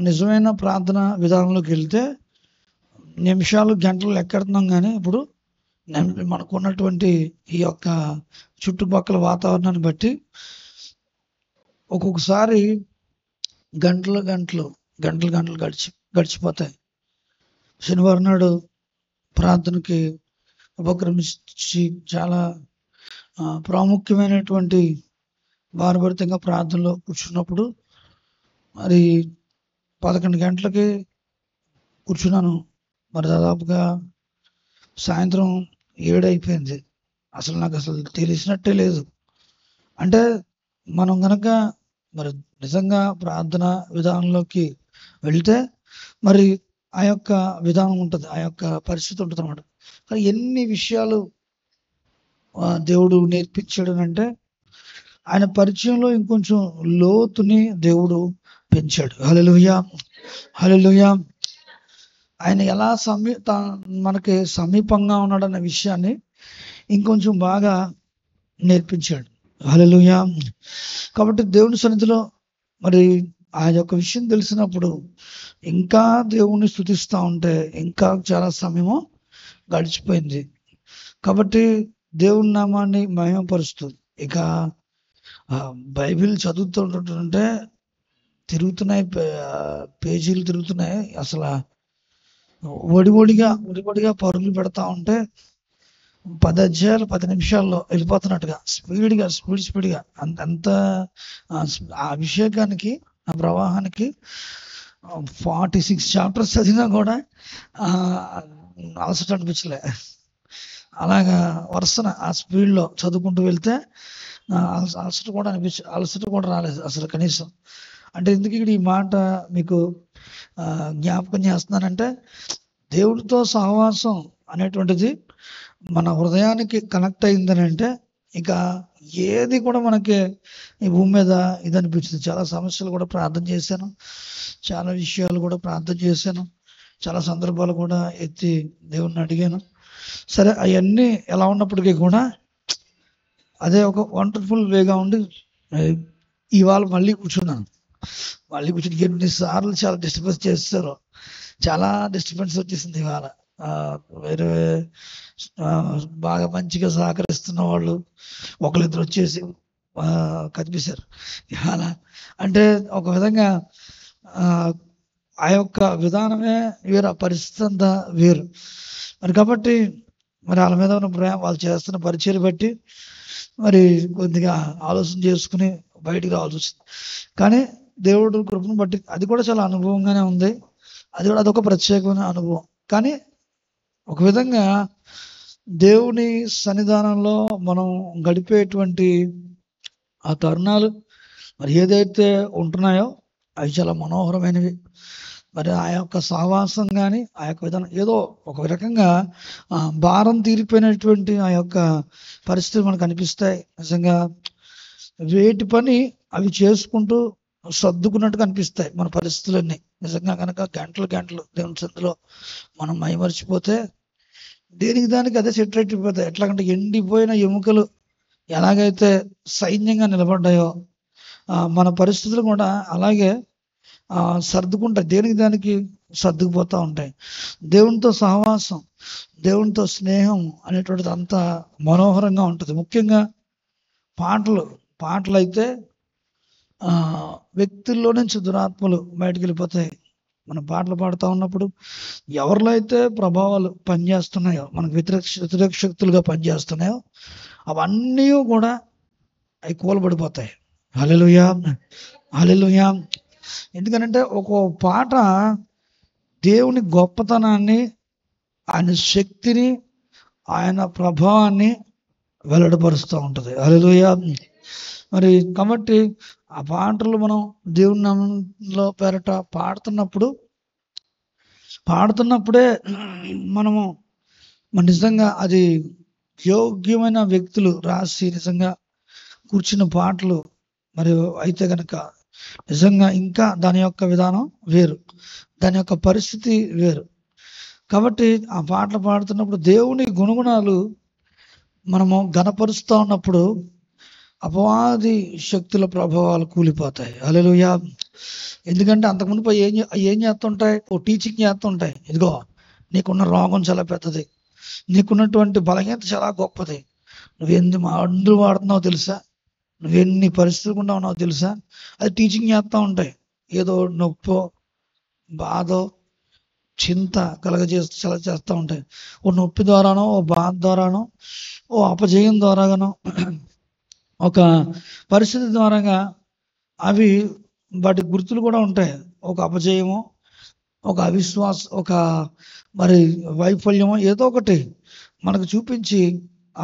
నిజమైన ప్రార్థన విధానంలోకి వెళ్తే నిమిషాలు గంటలు లెక్కెడుతున్నాం, కానీ ఇప్పుడు మనకు ఉన్నటువంటి ఈ యొక్క చుట్టుపక్కల వాతావరణాన్ని బట్టి ఒక్కొక్కసారి గంటలు గంటలు గంటలు గంటలు గడిచిపోతాయి. శనివారం నాడు ప్రార్థనకి ఉపక్రమించి చాలా ప్రాముఖ్యమైనటువంటి భారభరితంగా ప్రార్థనలో కూర్చున్నప్పుడు మరి 11 గంటలకి కూర్చున్నాను. మరి దాదాపుగా సాయంత్రం 7 అయిపోయింది. నాకు తెలిసినట్టే లేదు. అంటే మనం కనుక మరి నిజంగా ప్రార్థన విధానంలోకి వెళ్తే మరి ఆ యొక్క విధానం ఉంటుంది, ఆ యొక్క పరిస్థితి ఉంటుంది అన్నమాట. కానీ ఎన్ని విషయాలు దేవుడు నేర్పించాడు అంటే ఆయన పరిచయంలో ఇంకొంచెం లోతుని దేవుడు పెంచాడు. హల్లెలూయా, హల్లెలూయా. ఆయన ఎలా మనకి సమీపంగా ఉన్నాడన్న విషయాన్ని ఇంకొంచెం బాగా నేర్పించాడు. హల్లెలూయా. కాబట్టి దేవుని సన్నిధిలో మరి ఆ యొక్క విషయం తెలిసినప్పుడు ఇంకా దేవుణ్ణి స్తుతిస్తూ ఉంటే ఇంకా చాలా సమయము గడిచిపోయింది. కాబట్టి దేవుని నామాన్ని మహిమపరుస్తూ ఇక బైబిల్ చదువుతుంటే తిరుగుతున్నాయి, పేజీలు తిరుగుతున్నాయి. ఒడివడిగా పరుగులు పెడతా ఉంటే 10 అధ్యాయాలు 10 నిమిషాల్లో వెళ్ళిపోతున్నట్టుగా స్పీడ్గా అంత ఆ అభిషేకానికి, ఆ ప్రవాహానికి 46 చాప్టర్స్ చదివినా కూడా అలసట అనిపించలే. అలాగా వరుసన ఆ స్పీడ్లో చదువుకుంటూ వెళ్తే అలసట కూడా రాలేదు కనీసం. అంటే ఎందుకు ఇక్కడ ఈ మాట మీకు జ్ఞాపకం చేస్తున్నానంటే, దేవుడితో సహవాసం అనేటువంటిది మన హృదయానికి కనెక్ట్ అయిందని అంటే ఇక ఏది కూడా మనకి ఈ భూమి మీద ఇది అనిపించింది. చాలా సమస్యలు కూడా ప్రార్థన చేశాను, చాలా విషయాలు కూడా ప్రార్థన చేశాను, చాలా సందర్భాలు కూడా ఎత్తి దేవుణ్ణి అడిగాను. సరే, అవన్నీ ఎలా ఉన్నప్పటికీ కూడా అదే ఒక వండర్ఫుల్ వేగా ఉండి ఇవాళ మళ్ళీ కూర్చుని ఎన్నిసార్లు చాలా డిస్టర్బెన్స్ చేస్తారు. చాలా డిస్టర్బెన్స్ వచ్చేసింది ఇవాళ. వేరే బాగా మంచిగా సహకరిస్తున్న వాళ్ళు ఒకరిద్దరు వచ్చేసి కనిపిస్తారు ఇవాళ. అంటే ఒక విధంగా ఆ యొక్క విధానమే వేరు, ఆ పరిస్థితి అంతా వేరు. మరి కాబట్టి మరి వాళ్ళ మీద ఉన్న ప్రేమ, వాళ్ళు చేస్తున్న పరిచయం బట్టి మరి కొద్దిగా ఆలోచన చేసుకుని బయటికి రావాల్సి వచ్చింది. కానీ దేవుడు కృపను బట్టి అది కూడా చాలా అనుభవంగానే ఉంది. అదొక ప్రత్యేకమైన అనుభవం. కానీ ఒక విధంగా దేవుని సన్నిధానంలో మనం గడిపేటువంటి ఆ తరుణాలు మరి ఏదైతే ఉంటున్నాయో అవి చాలా మనోహరమైనవి. మరి ఆ యొక్క సహవాసం కానీ ఆ యొక్క విధానం ఏదో ఒక రకంగా భారం తీరిపోయినటువంటి ఆ యొక్క పరిస్థితులు మనకు అనిపిస్తాయి. నిజంగా వేటి పని అవి చేసుకుంటూ సర్దుకున్నట్టుగా అనిపిస్తాయి మన పరిస్థితులన్నీ. నిజంగా కనుక గంటలు దేవుని సన్నిధిలో మనం మైమరిచిపోతే దేనికి దానికి అదే సెట్ అయిపోతాయి. ఎట్లాగంటే ఎండిపోయిన ఎముకలు ఎలాగైతే సైన్యంగా నిలబడ్డాయో మన పరిస్థితులు కూడా అలాగే సర్దుకుంటాయి, దేనికి దానికి సర్దుకుపోతూ ఉంటాయి. దేవునితో సహవాసం, దేవునితో స్నేహం అనేటువంటిది అంతా మనోహరంగా ఉంటుంది. ముఖ్యంగా పాటలు అయితే వ్యక్తుల్లో నుంచి దురాత్మలు బయటకు వెళ్ళిపోతాయి. మనం పాటలు పాడుతూ ఉన్నప్పుడు ఎవరిలో అయితే ప్రభావాలు పనిచేస్తున్నాయో, మనకు వ్యతిరేక శక్తులుగా పనిచేస్తున్నాయో అవన్నీ కూడా అవి కూలబడిపోతాయి. హల్లెలూయా, హల్లెలూయా. ఎందుకనంటే ఒక్కో పాట దేవుని గొప్పతనాన్ని, ఆయన శక్తిని, ఆయన ప్రభావాన్ని వెల్లడిపరుస్తూ ఉంటుంది. హల్లెలూయా. మరి కాబట్టి ఆ పాటలు మనం దేవుని నామంలో పేరట పాడుతున్నప్పుడే మనము నిజంగా అది యోగ్యమైన వ్యక్తులు రాసి నిజంగా కూర్చున్న పాటలు మరి అయితే కనుక నిజంగా ఇంకా దాని యొక్క విధానం వేరు, దాని యొక్క పరిస్థితి వేరు. కాబట్టి ఆ పాటలు పాడుతున్నప్పుడు దేవుని గుణగుణాలు మనము ఘనపరుస్తూ ఉన్నప్పుడు అపవాది శక్తుల ప్రభావాలు కూలిపోతాయి. హల్లెలూయా. ఎందుకంటే అంతకుముందు పోయి ఏం చేస్తుంటాయి, ఓ టీచింగ్ చేస్తుంటాయి. ఇదిగో నీకున్న రోగం చాలా పెద్దది, నీకున్నటువంటి బలహీనత చాలా గొప్పది, నువ్వెన్ని మందులు వాడుతున్నావు తెలుసా, నువ్వెన్ని పరిస్థితులు గుండా ఉన్నావు తెలుసా, అది టీచింగ్ చేస్తూ ఉంటాయి. ఏదో నొప్పో బాధో చింత చాలా చేస్తూ ఉంటాయి. ఓ నొప్పి ద్వారానో, ఓ బాధ ద్వారానో, ఓ అపజయం ద్వారాగానో, ఒక పరిస్థితి ద్వారాగా అవి వాటి గుర్తులు కూడా ఉంటాయి. ఒక అపజయము, ఒక అవిశ్వాస, ఒక మరి వైఫల్యమో ఏదో ఒకటి మనకు చూపించి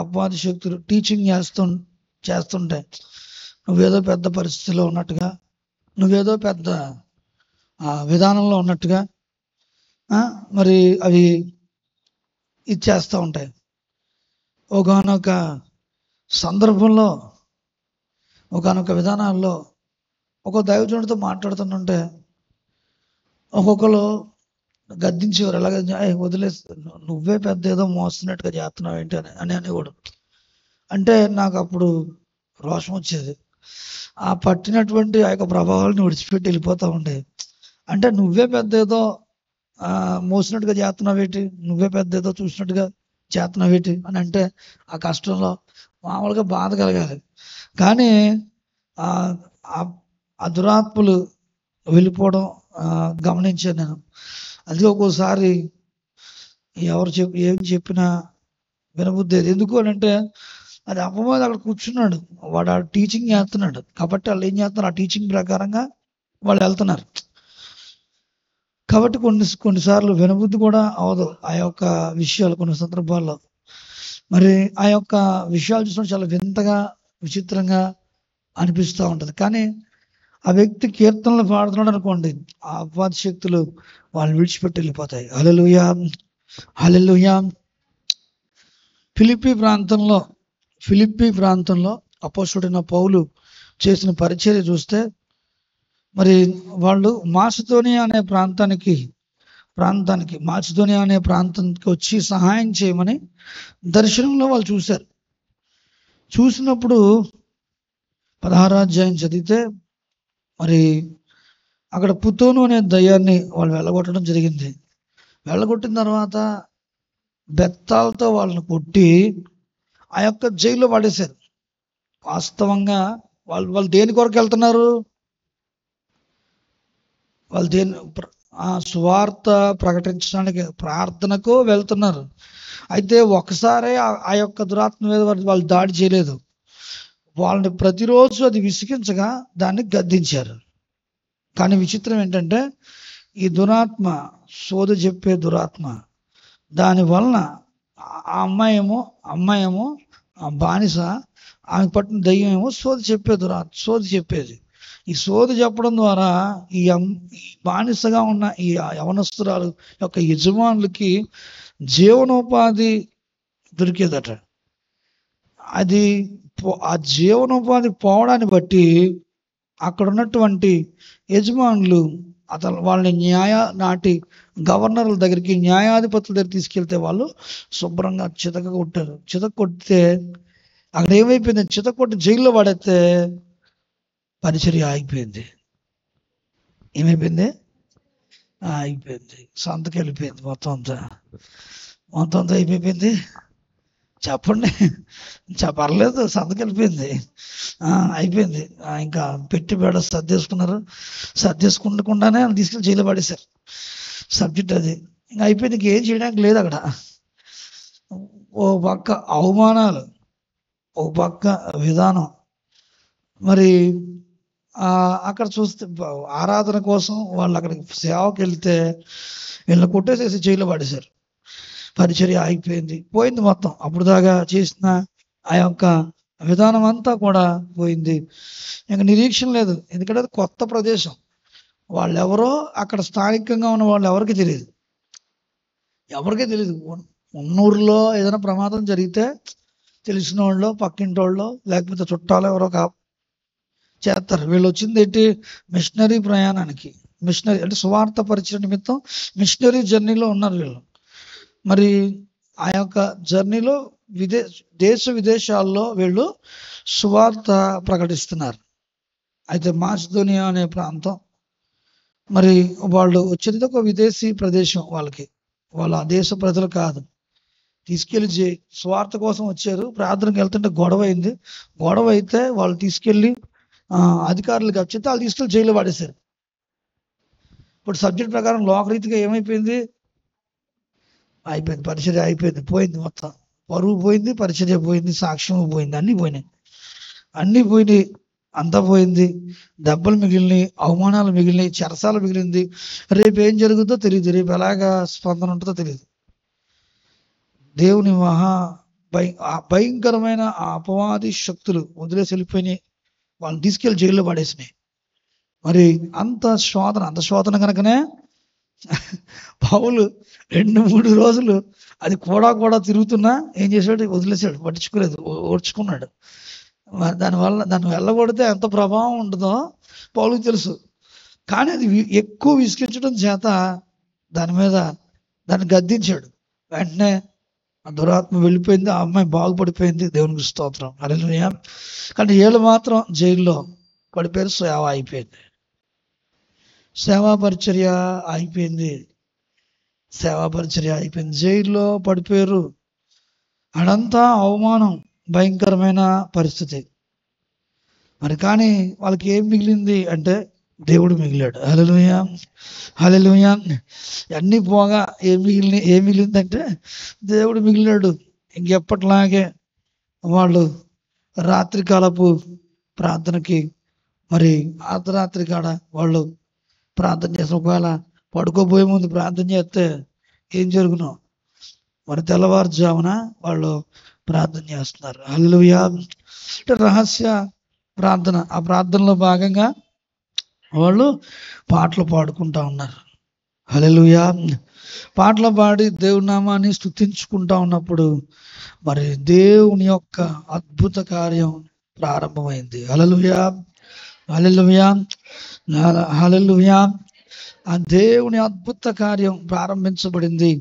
అపవాది శక్తులు టీచింగ్ చేస్తుంటాయి. నువ్వేదో పెద్ద పరిస్థితిలో ఉన్నట్టుగా, నువ్వేదో పెద్ద విధానంలో ఉన్నట్టుగా మరి అవి ఇది చేస్తూ ఉంటాయి. ఒకనొక సందర్భంలో, ఒకనొక విధానాల్లో ఒక దైవజనుడితో మాట్లాడుతుంటే ఒక్కొక్కరు గద్దించేవారు. ఎలాగ వదిలేసి నువ్వే పెద్ద ఏదో మోస్తున్నట్టుగా చేస్తున్నావు ఏంటి అని అనేవాడు. అంటే నాకు అప్పుడు రోషం వచ్చేది. ఆ పట్టినటువంటి ఆ యొక్క ప్రభావాలను విడిచిపెట్టి వెళ్ళిపోతూ ఉండే. అంటే నువ్వే పెద్ద ఏదో మోసినట్టుగా చేస్తున్నావేటి, నువ్వే పెద్ద ఏదో చూసినట్టుగా చేస్తున్నావేటి అని అంటే ఆ కష్టంలో మామూలుగా బాధ కలగాలి. కానీ ఆ దురాత్మలు వెళ్ళిపోవడం గమనించాను నేను. అది ఒక్కోసారి ఎవరు ఏం చెప్పినా వినబుద్ధి. ఎందుకు అని అంటే అది అపవాది అక్కడ కూర్చున్నాడు, వాడు ఆ టీచింగ్ చేస్తున్నాడు కాబట్టి వాళ్ళు ఏం చేస్తున్నారు, ఆ టీచింగ్ ప్రకారంగా వాళ్ళు వెళ్తున్నారు. కాబట్టి కొన్నిసార్లు వినబుద్ధి కూడా అవదు ఆ యొక్క విషయాలు. కొన్ని సందర్భాల్లో మరి ఆ యొక్క విషయాలు చూసినప్పుడు చాలా వింతగా, విచిత్రంగా అనిపిస్తూ ఉంటుంది. కానీ ఆ వ్యక్తి కీర్తనలు పాడుతున్నాడు అనుకోండి, ఆ అపవాది శక్తులు వాళ్ళు విడిచిపెట్టి వెళ్ళిపోతాయి. హల్లెలూయా, హల్లెలూయా. ఫిలిప్పీ ప్రాంతంలో అపోస్తలుడైన పౌలు చేసిన పరిచర్య చూస్తే మరి వాళ్ళు మాసిదోనియా అనే ప్రాంతానికి వచ్చి సహాయం చేయమని దర్శనంలో వాళ్ళు చూశారు. చూసినప్పుడు 16వ అధ్యాయం చదివితే మరి అక్కడ పుతోను అనే దయ్యాన్ని వాళ్ళు వెళ్ళగొట్టడం జరిగింది. వెళ్ళగొట్టిన తర్వాత బెత్తాలతో వాళ్ళని కొట్టి ఆ యొక్క జైల్లో పడేశారు. వాస్తవంగా వాళ్ళు దేని కొరకు వెళ్తున్నారు, వాళ్ళు సువార్త ప్రకటించడానికి, ప్రార్థనకు వెళ్తున్నారు. అయితే ఒకసారి ఆ యొక్క దురాత్మ మీద వాళ్ళు దాడి చేయలేదు. వాళ్ళని ప్రతిరోజు అది విసిగించగా దాన్ని గద్దించారు. కానీ విచిత్రం ఏంటంటే ఈ దురాత్మ, సోద చెప్పే దురాత్మ, దాని వలన ఆ అమ్మాయేమో బానిస, ఆమె పట్టిన దయ్యం ఏమో సోది చెప్పేది. ఈ సోది చెప్పడం ద్వారా ఈ బానిసగా ఉన్న ఈ యవనస్తురాలు యొక్క యజమానులకి జీవనోపాధి దొరికేదట. అది ఆ జీవనోపాధి పోవడాన్ని బట్టి అక్కడ ఉన్నటువంటి యజమానులు వాళ్ళని గవర్నర్ల దగ్గరికి, న్యాయాధిపతుల దగ్గర తీసుకెళ్తే వాళ్ళు శుభ్రంగా కొడితే అక్కడ ఏమైపోయింది, కొట్టి జైల్లో పడితే పరిచర్య ఆగిపోయింది. ఏమైపోయింది, ఆగిపోయింది. సంతకి వెళ్ళిపోయింది. మొత్తం అంతా అయిపోయింది. చెప్పండి, పర్లేదు, సంతకి వెళ్ళిపోయింది, అయిపోయింది. ఇంకా పెట్టి బేడ సర్దేసుకుండకుండానే తీసుకెళ్ళి జైలు పడేశారు. సబ్జెక్ట్ అది ఇంకా అయిపోయింది. ఇంకేం చేయడానికి లేదు అక్కడ. ఓ పక్క అవమానాలు, ఓ పక్క విధానం. మరి అక్కడ చూస్తే ఆరాధన కోసం వాళ్ళు అక్కడికి సేవకి వెళ్తే వీళ్ళని కొట్టేసేసి జైల్లో పడేశారు. పరిచర్య ఆగిపోయింది, పోయింది మొత్తం. అప్పుడు దాకా చేసిన ఆ యొక్క విధానం అంతా కూడా పోయింది. ఇంకా నిరీక్షణ లేదు. ఎందుకంటే అది కొత్త ప్రదేశం. వాళ్ళెవరో అక్కడ స్థానికంగా ఉన్న వాళ్ళు ఎవరికీ తెలియదు. ఉన్నూరులో ఏదైనా ప్రమాదం జరిగితే తెలిసిన వాళ్ళు, పక్కింటి వాళ్ళు, లేకపోతే చుట్టాలు ఎవరో చేస్తారు. వీళ్ళు వచ్చింది ఏంటి, మిషనరీ ప్రయాణానికి, మిషనరీ అంటే సువార్త పరిచయ నిమిత్తం మిషనరీ జర్నీలో ఉన్నారు వీళ్ళు. మరి ఆ యొక్క జర్నీలో దేశ విదేశాల్లో వీళ్ళు సువార్త ప్రకటిస్తున్నారు. అయితే మాసిదోనియా అనే ప్రాంతం, మరి వాళ్ళు వచ్చేది ఒక విదేశీ ప్రదేశం. వాళ్ళ ఆ దేశ ప్రజలు కాదు. తీసుకెళ్ళి స్వార్థ కోసం వచ్చారు. ప్రార్థనకి వెళ్తుంటే గొడవ అయింది. గొడవ అయితే వాళ్ళు తీసుకెళ్ళి అధికారులకు అప్పచెప్తే వాళ్ళు తీసుకెళ్ళి జైల్లో పడేశారు. ఇప్పుడు సబ్జెక్ట్ ప్రకారం లోకరీతిగా ఏమైపోయింది? అయిపోయింది, పరిచర్య అయిపోయింది, పోయింది. మొత్తం పరువు పోయింది, పరిచర్య పోయింది, సాక్ష్యం పోయింది, అన్నీ పోయినాయి. అన్నీ పోయినాయి, అంతా పోయింది. దెబ్బలు మిగిలినాయి, అవమానాలు మిగిలినాయి, చెరసాలు మిగిలింది. రేపు ఏం జరుగుతుందో తెలియదు, రేపు ఎలాగా స్పందన ఉంటుందో తెలియదు. దేవుని భయంకరమైన ఆ అపవాది శక్తులు వదిలేసి వెళ్ళిపోయినాయి. వాళ్ళని తీసుకెళ్ళి జైల్లో పడేసినాయి. మరి అంత శోధన కనుకనే పౌలు 2-3 రోజులు అది కూడా తిరుగుతున్నా ఏం చేశాడు? వదిలేశాడు, పట్టించుకోలేదు, ఓర్చుకున్నాడు. దాన్ని వెళ్ళగొడితే ఎంత ప్రభావం ఉంటుందో పౌలుకు తెలుసు. కానీ అది ఎక్కువ విసిగించడం చేత దాన్ని గద్దించాడు. వెంటనే ఆ దురాత్మ వెళ్ళిపోయింది, ఆ అమ్మాయి బాగుపడిపోయింది. దేవునికి స్తోత్రం, హల్లెలూయా. కానీ వీళ్ళు మాత్రం జైల్లో పడిపోయారు. సేవ అయిపోయింది, సేవా పరిచర్య అయిపోయింది. జైల్లో పడిపోయారు. అడంతా అవమానం, భయంకరమైన పరిస్థితి. మరి కానీ వాళ్ళకి ఏం మిగిలింది అంటే దేవుడు మిగిలాడు. హల్లెలూయా, హల్లెలూయా. అన్నీ పోగా ఏం మిగిలిందంటే దేవుడు మిగిలాడు. ఇంకెప్పటిలాగే వాళ్ళు రాత్రికాలపు ప్రార్థనకి, మరి అర్ధరాత్రి కాడ వాళ్ళు ప్రార్థన చేసిన, ఒకవేళ పడుకోబోయే ముందు ప్రార్థన చేస్తే ఏం జరుగునో, మరి తెల్లవారుజామున వాళ్ళు ప్రార్థన చేస్తున్నారు. హల్లెలూయా. అంటే రహస్య ప్రార్థన. ఆ ప్రార్థనలో భాగంగా వాళ్ళు పాటలు పాడుకుంటా ఉన్నారు. హల్లెలూయా. పాటలు పాడి దేవుని నామాన్ని స్తుతించుకుంటా ఉన్నప్పుడు మరి దేవుని యొక్క అద్భుత కార్యం ప్రారంభమైంది. హల్లెలూయా, హల్లెలూయా, హల్లెలూయా. ఆ దేవుని అద్భుత కార్యం ప్రారంభించబడింది.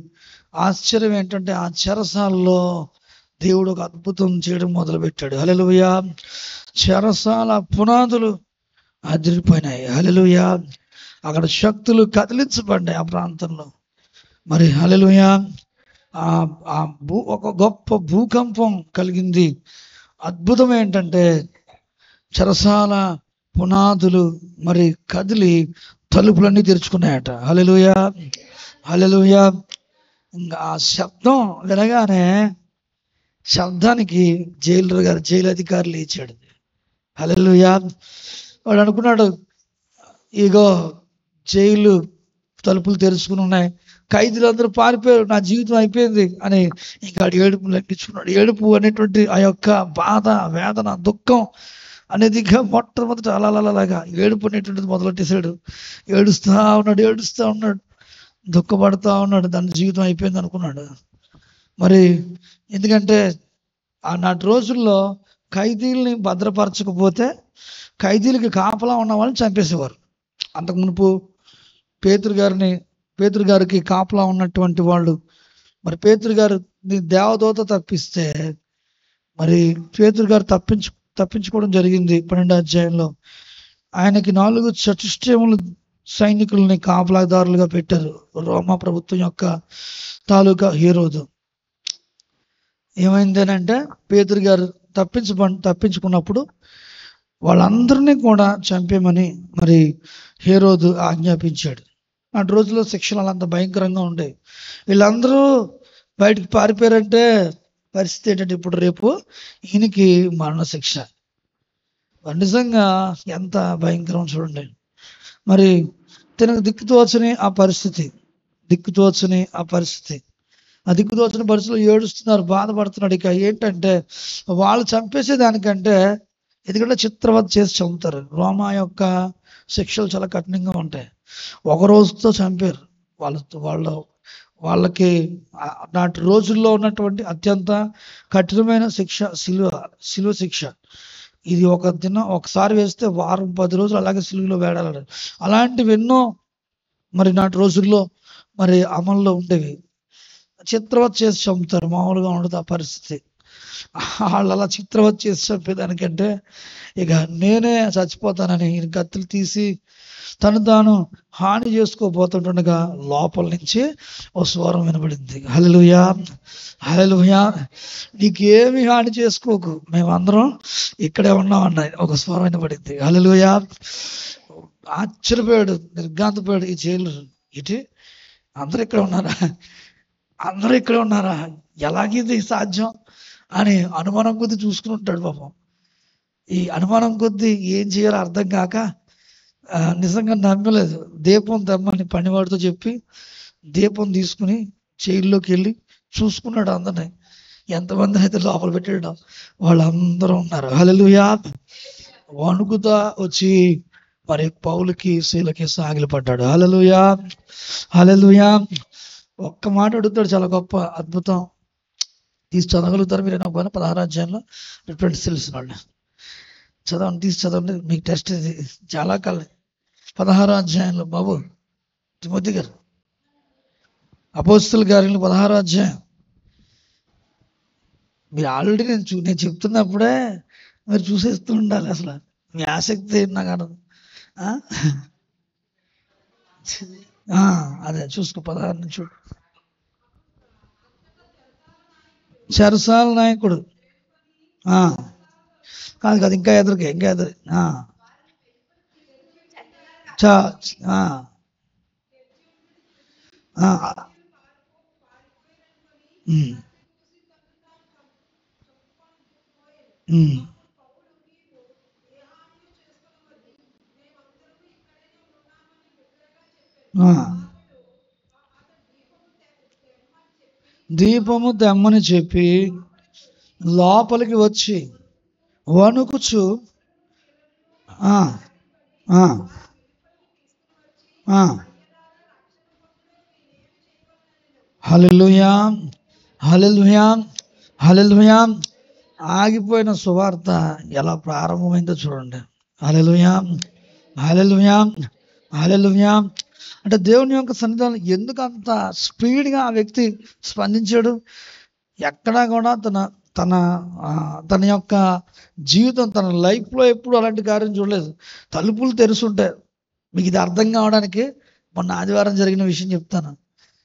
ఆశ్చర్యం ఏంటంటే ఆ చెరసాలలో దేవుడు ఒక అద్భుతం చేయడం మొదలుపెట్టాడు. హల్లెలూయా. చెరసాల పునాదులు అదిరిపోయినాయి. హల్లెలూయా. అక్కడ శక్తులు కదిలించబడ్డాయి ఆ ప్రాంతంలో. మరి హల్లెలూయా. ఒక గొప్ప భూకంపం కలిగింది. అద్భుతం ఏంటంటే చెరసాల పునాదులు మరి కదిలి తలుపులన్నీ తెరుచుకున్నాయట. హల్లెలూయా, హల్లెలూయా. ఇంకా ఆ శబ్దం వినగానే శబ్దానికి జైలు అధికారి లేచాడు. హల్లెలూయా. వాడు అనుకున్నాడు, ఇగో జైలు తలుపులు తెరుచుకుని ఉన్నాయి, ఖైదీలందరూ పారిపోయారు, నా జీవితం అయిపోయింది అని ఇంకా ఏడుపు లెక్కించుకున్నాడు. ఏడుపు అనేటువంటి ఆ యొక్క బాధ, వేదన, దుఃఖం అనేది ఇంకా మొట్టమొదట అలాగా ఏడుపు అనేటువంటిది మొదలెట్టేశాడు. ఏడుస్తూ ఉన్నాడు, దుఃఖపడుతూ ఉన్నాడు. దాని జీవితం అయిపోయింది అనుకున్నాడు. మరి ఎందుకంటే ఆనాటి రోజుల్లో ఖైదీల్ని భద్రపరచకపోతే ఖైదీలకి కాపలా ఉన్న వాళ్ళని చంపేసేవారు. అంతకు మునుపు పేతురు గారికి కాపలా ఉన్నటువంటి వాళ్ళు, మరి పేతురు గారిని దేవదూత తప్పిస్తే మరి పేతురు గారు తప్పించుకోవడం జరిగింది. 12వ అధ్యాయంలో ఆయనకి 4 చతుష్టయములు సైనికుల్ని కాపలాదారులుగా పెట్టారు. రోమా ప్రభుత్వం యొక్క తాలూకా హీరోదు. ఏమైందేనంటే పేతురు గారు తప్పించుకున్నప్పుడు వాళ్ళందరినీ కూడా చంపేమని మరి హేరోదు ఆజ్ఞాపించాడు. నాటి రోజుల్లో శిక్షలు అంత భయంకరంగా ఉండేవి. వీళ్ళందరూ బయటికి పారిపోయారంటే పరిస్థితి ఏంటంటే ఇప్పుడు రేపు ఈయనకి మరణశిక్ష. నిజంగా ఎంత భయంకరం చూడండి. మరి తనకు దిక్కుతోచని ఆ పరిస్థితి, ఆ దిక్కుతోచని పరిస్థితిలో ఏడుస్తున్నారు, బాధపడుతున్నాడు. ఇక ఏంటంటే వాళ్ళు చంపేసేదానికంటే, ఎందుకంటే చిత్రవధ చేసి చంపుతారు. రోమా యొక్క శిక్షలు చాలా కఠినంగా ఉంటాయి. ఒక రోజుతో చంపారు. వాళ్ళకి నాటి రోజుల్లో ఉన్నటువంటి అత్యంత కఠినమైన శిక్ష శిలువ శిక్ష. ఇది ఒకసారి వేస్తే వారం 10 రోజులు అలాగే సిలువలో వేడాలి. అలాంటివి ఎన్నో మరి నాటి రోజుల్లో మరి అమల్లో ఉండేవి. చిత్రవధ చేసి చంపుతారు, మామూలుగా ఉండదు ఆ పరిస్థితి. వాళ్ళు అలా చిత్రవత్ చేసి చంపేదానికంటే ఇక నేనే చచ్చిపోతానని ఈయన కత్తులు తీసి తను తాను హాని చేసుకోబోతుండగా లోపల నుంచి ఓ స్వరం వినబడింది, హల్లెలూయా హల్లెలూయా, నీకేమి హాని చేసుకోకు, మేమందరం ఇక్కడే ఉన్నాం అన్నాయి ఒక స్వరం వినబడింది. హల్లెలూయా. ఆశ్చర్యపోయాడు, నిర్ఘాంతపోయాడు. ఈ జైలు ఇటు అందరూ ఇక్కడ ఉన్నారా, అందరూ ఇక్కడ ఉన్నారా, ఎలాగిది సాధ్యం అని అనుమానం కొద్దీ చూసుకుని ఉంటాడు పాపం. ఈ అనుమానం కొద్దీ ఏం చేయాలో అర్థం కాక నిజంగా నమ్మలేదు. దీపం తెమ్మని పనివాడితో చెప్పి దీపం తీసుకుని జైల్లోకి వెళ్ళి చూసుకున్నాడు అందరినీ. ఎంతమందిని అయితే లోపల పెట్టాడు వాళ్ళందరూ ఉన్నారు. హల్లెలూయా. వణుకుతా వచ్చి మరి పౌలుకి శీలకి సాగిలి పడ్డాడు. హల్లెలూయా హల్లెలూయా. ఒక్క మాట అడుగుతాడు, చాలా గొప్ప అద్భుతం. తీసి చదవగలుగుతారు మీరు? ఏమైనా 16వ అధ్యాయంలో ఫ్రెండ్స్ తెలిసిన వాళ్ళు చదవండి, తీసి చదవండి, మీకు టెస్ట్ ఇది చాలా కాలం. 16వ అధ్యాయంలో బాబు తిమోతి గారు, అపోస్తలుల కార్యాలు 16వ అధ్యాయం. మీరు ఆల్రెడీ నేను చెప్తున్నప్పుడే మీరు చూసేస్తూ ఉండాలి. అసలు మీ ఆసక్తి నాకు అనదు. అదే చూసుకో 16 నుంచి చూడు. చెరసాల నాయకుడు కాదు కాదు, ఇంకా ఎదురుకే, ఇంకా ఎదురు దీపము తెమ్మని చెప్పి లోపలికి వచ్చి వణుకుచు హల్లెలూయా హల్లెలూయా హల్లెలూయా. ఆగిపోయిన సువార్త ఎలా ప్రారంభమైందో చూడండి. హల్లెలూయా హల్లెలూయా హల్లెలూయా. అంటే దేవుని యొక్క సన్నిధానం ఎందుకు అంత స్పీడ్గా ఆ వ్యక్తి స్పందించాడు? ఎక్కడా కూడా తన యొక్క జీవితం, తన లైఫ్లో ఎప్పుడు అలాంటి కార్యం చూడలేదు. తలుపులు తెరుచుంటాయి. మీకు ఇది అర్థం కావడానికి మొన్న ఆదివారం జరిగిన విషయం చెప్తాను.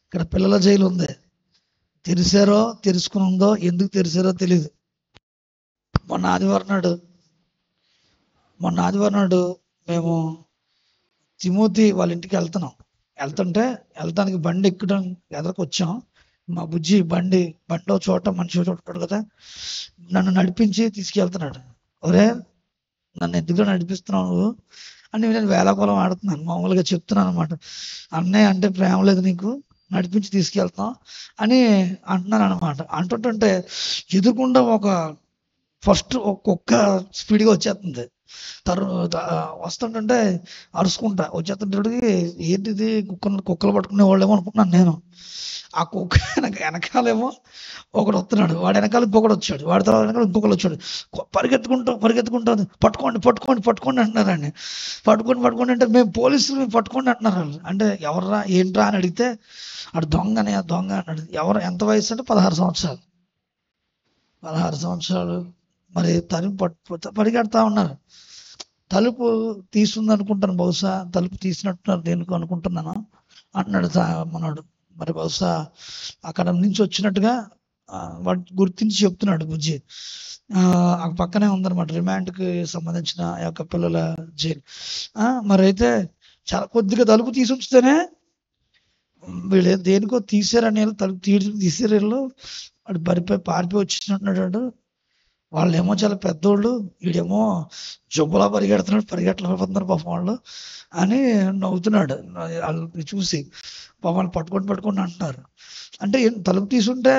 ఇక్కడ పిల్లల జైలు ఉంది. తెరిచారో తెరుచుకుని ఉందో, ఎందుకు తెరిచారో తెలీదు. మొన్న ఆదివారం నాడు మేము తిమోతి వాళ్ళ ఇంటికి వెళ్తానికి బండి ఎక్కడం ఎదరకు వచ్చాం. మా బుజ్జి బండిలో చోట మనిషి చోట ఉంటాడు కదా, నన్ను నడిపించి తీసుకెళ్తున్నాడు. ఒరే నన్ను ఎందుకు నడిపిస్తున్నావు అని నేను వేళాకోళం ఆడుతున్నాను. మామూలుగా చెప్తున్నాను అనమాట. అన్నయ్య అంటే ప్రేమ లేదు నీకు, నడిపించి తీసుకెళ్తాం అని అంటున్నాను అనమాట. అంటుంటే ఎదురుకుండా ఫస్ట్ ఒక కుక్క స్పీడ్గా వచ్చేస్తుంది. వస్తుంటే అరుచుకుంటా వచ్చేస్తుంటేటికి ఏంటిది కుక్కలు పట్టుకునే వాళ్ళేమో అనుకున్నాను నేను. ఆ కుక్క వెనకాలేమో ఒకడు వస్తున్నాడు, వాడు వెనకాల ఇంకొకడు వచ్చాడు, వాడి తర్వాత వెనకాల ఇంకొకరు వచ్చాడు. పరిగెత్తుకుంటూ పట్టుకోండి అంటున్నారండి. పట్టుకోండి అంటే మేము పోలీసులు పట్టుకోండి అంటున్నారు. అంటే ఎవర్రా ఏంట్రా అని అడిగితే అటు దొంగ అన్నాడు. ఎవరు ఎంత వయసు అంటే 16 సంవత్సరాలు. 16 సంవత్సరాలు. మరి పరిగెడతా ఉన్నారు. తలుపు తీస్తుంది అనుకుంటాను, బహుశా తలుపు తీసినట్టున్నారు, దేనికి అనుకుంటున్నాను అంటున్నాడు మనోడు. మరి బహుశా అక్కడ నుంచి వచ్చినట్టుగా వాడు గుర్తించి చెప్తున్నాడు బుజ్జి. ఆ పక్కనే ఉందన్నమాట రిమాండ్కి సంబంధించిన యొక్క పిల్లల జైలు. మరి అయితే చాలా కొద్దిగా తలుపు తీసి ఉంచితేనే వీళ్ళు దేనికో తీసారని తలుపు తీసారు. వాడు పారిపోయి వచ్చినట్టున్నాడు. వాళ్ళేమో చాలా పెద్దోళ్ళు, వీడేమో జబ్బులా పరిగెట్టలేకపోతున్నారు పాపం వాళ్ళు అని నవ్వుతున్నాడు. వాళ్ళు చూసి పాపం పట్టుకొని అంటున్నారు. అంటే తలుపు తీసుంటే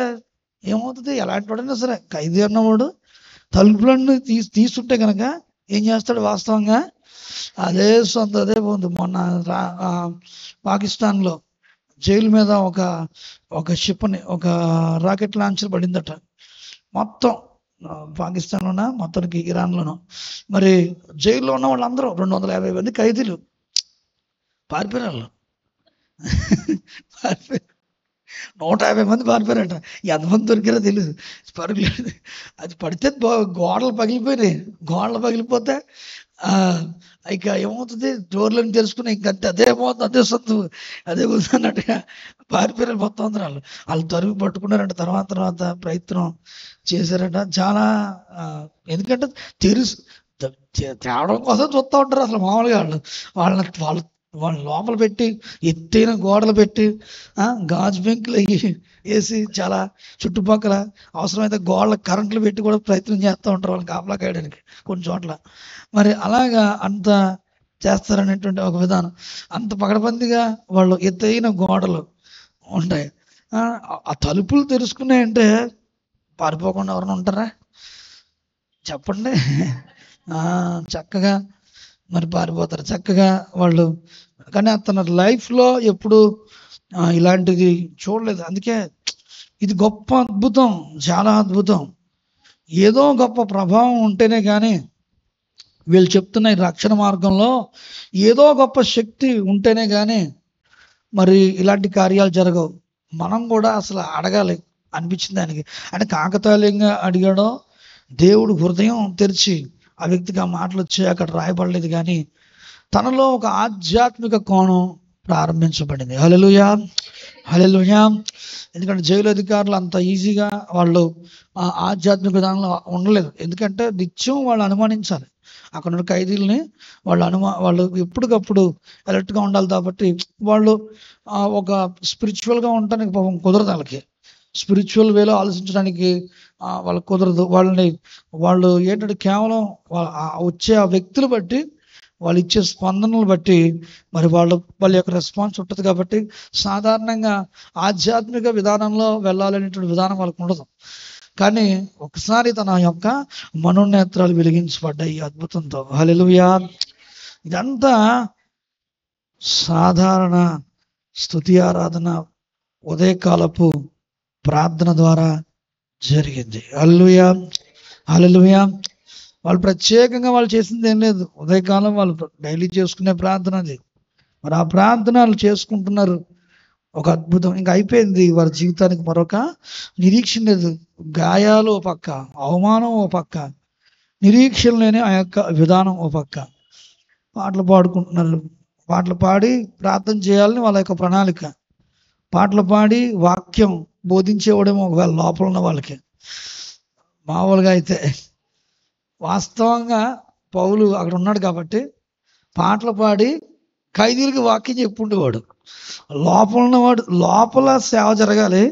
ఏమవుతుంది? ఎలాంటి వాడైనా సరే ఖైదీ అన్నవాడు తలుపులన్నీ తీసుంటే కనుక ఏం చేస్తాడు? వాస్తవంగా అదే పోతుంది. మొన్న పాకిస్తాన్లో జైలు మీద ఒక షిప్ని ఒక రాకెట్ లాంచర్ పడిందట. మొత్తం పాకిస్తాన్లోనా మొత్తానికి ఇరాన్లోనూ మరి జైల్లో ఉన్న వాళ్ళందరూ 250 మంది ఖైదీలు పారిపోయిన వాళ్ళు. 150 మంది పారిపోయారంట. ఎంతమంది దొరికారో తెలియదు. పరుగులేదు. అది పడితే గోడలు పగిలిపోయినాయి. గోడలు పగిలిపోతే ఇక ఏమవుతుంది, డోర్లను తెరుచుకుని ఇంకంతే, అదే పోతుంది, అదే సొత్తు, అదే అన్నట్టుగా పారిపోయారు మొత్తం అందరూ. వాళ్ళు తరుగు పట్టుకున్నారంట. తర్వాత ప్రయత్నం చేశారంట చాలా. ఎందుకంటే తేవడం కోసం చూస్తూ ఉంటారు అసలు మామూలుగా. వాళ్ళ లోపల పెట్టి ఎత్తైన గోడలు పెట్టి గాజు బెంకులు వేసి చాలా చుట్టుపక్కల అవసరమైతే గోడల కరెంట్లు పెట్టి కూడా ప్రయత్నం చేస్తూ ఉంటారు వాళ్ళని కాపలా కాయడానికి కొన్ని చోట్ల. మరి అలాగా అంత చేస్తారనేటువంటి ఒక విధానం. అంత పకడబందిగా వాళ్ళు ఎత్తైన గోడలు ఉంటాయి. ఆ తలుపులు తెరుచుకున్నాయంటే పారిపోకుండా ఎవరైనా ఉంటారా చెప్పండి? చక్కగా మరి పారిపోతారు చక్కగా వాళ్ళు. కానీ అతను లైఫ్లో ఎప్పుడు ఇలాంటిది చూడలేదు. అందుకే ఇది గొప్ప అద్భుతం, చాలా అద్భుతం. ఏదో గొప్ప ప్రభావం ఉంటేనే కానీ వీళ్ళు చెప్తున్న ఈ రక్షణ మార్గంలో ఏదో గొప్ప శక్తి ఉంటేనే కానీ మరి ఇలాంటి కార్యాలు జరగవు. మనం కూడా అసలు అడగాలి అనిపించింది దానికి. అంటే కాకతాళీయంగా అడిగాడో, దేవుడు హృదయం తెరిచి ఆ వ్యక్తికి ఆ మాటలు వచ్చి అక్కడ రాయబడలేదు, కానీ తనలో ఒక ఆధ్యాత్మిక కోణం ప్రారంభించబడింది. హల్లెలూయా, హల్లెలూయా. ఎందుకంటే జైలు అధికారులు అంత ఈజీగా వాళ్ళు ఆధ్యాత్మిక విధానంలో ఉండలేదు. ఎందుకంటే నిత్యం వాళ్ళు అనుమానించాలి అక్కడ ఉన్న ఖైదీలని. వాళ్ళు ఎప్పటికప్పుడు అలర్ట్గా ఉండాలి. కాబట్టి వాళ్ళు ఒక స్పిరిచువల్గా ఉండటానికి పాపం కుదరదు. వాళ్ళకి స్పిరిచువల్ వేలో ఆలోచించడానికి వాళ్ళకి కుదరదు. వాళ్ళు ఏంటంటే కేవలం వచ్చే ఆ వ్యక్తులు బట్టి, వాళ్ళు ఇచ్చే స్పందనలు బట్టి మరి వాళ్ళ యొక్క రెస్పాన్స్ ఉంటుంది. కాబట్టి సాధారణంగా ఆధ్యాత్మిక విధానంలో వెళ్ళాలనేటువంటి విధానం వాళ్ళకు ఉండదు. కానీ ఒకసారి తన యొక్క మనోనేత్రాలు వెలిగించబడ్డాయి ఈ అద్భుతంతో. హల్లెలూయా. ఇదంతా సాధారణ స్తుతి ఆరాధన ఉదయకాలపు ప్రార్థన ద్వారా జరిగింది. హల్లెలూయా, హల్లెలూయా. వాళ్ళు ప్రత్యేకంగా వాళ్ళు చేసింది ఏం లేదు. ఉదయకాలం వాళ్ళు డైలీ చేసుకునే ప్రార్థన అది. మరి ఆ ప్రార్థనలు చేసుకుంటున్నారు. ఒక అద్భుతం ఇంకా అయిపోయింది. వారి జీవితానికి మరొక నిరీక్షణ లేదు. గాయాలు ఓ పక్క, అవమానం ఓ పక్క, నిరీక్షణ లేని ఆ యొక్క విధానం ఓ పక్క. పాటలు పాడుకుంటున్నారు. పాటలు పాడి ప్రార్థన చేయాలని వాళ్ళ యొక్క ప్రణాళిక. పాటలు పాడి వాక్యం బోధించేవాడేమో ఒకవేళ లోపల ఉన్న వాళ్ళకి. మామూలుగా అయితే వాస్తవంగా పౌలు అక్కడ ఉన్నాడు కాబట్టి పాటలు పాడి ఖైదీలకి వాక్యం చెప్పుండేవాడు. లోపల ఉన్నవాడు, లోపల సేవ జరగాలి.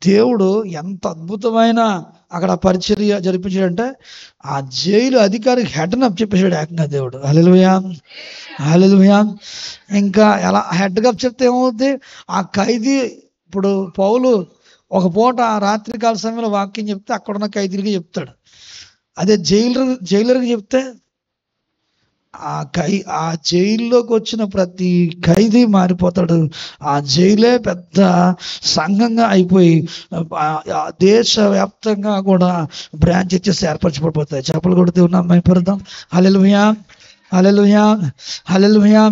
దేవుడు ఎంత అద్భుతమైన అక్కడ పరిచర్య జరిపించాడంటే ఆ జైలు అధికారికి హెడ్ అప్ చెప్పేశాడు ఏకంగా దేవుడు. హల్లెలూయా, హల్లెలూయా. ఇంకా ఎలా హెడ్ అప్ చెప్తే ఏమవుతుంది, ఆ ఖైదీ ఇప్పుడు పౌలు ఒక పూట రాత్రికాల సమయంలో వాక్యం చెప్తే అక్కడున్న ఖైదీలకి చెప్తాడు. అదే జైలర్కి చెప్తే ఆ జైల్లోకి వచ్చిన ప్రతి ఖైదీ మారిపోతాడు. ఆ జైలే పెద్ద సంఘంగా అయిపోయి దేశవ్యాప్తంగా కూడా బ్రాంచ్ ఇచ్చేసి ఏర్పరచబడిపోతాయి. చెప్పలు కొడుతూ ఉన్నాం, మైపడదాం. హల్లెలూయా, హల్లెలూయా, హల్లెలూయా.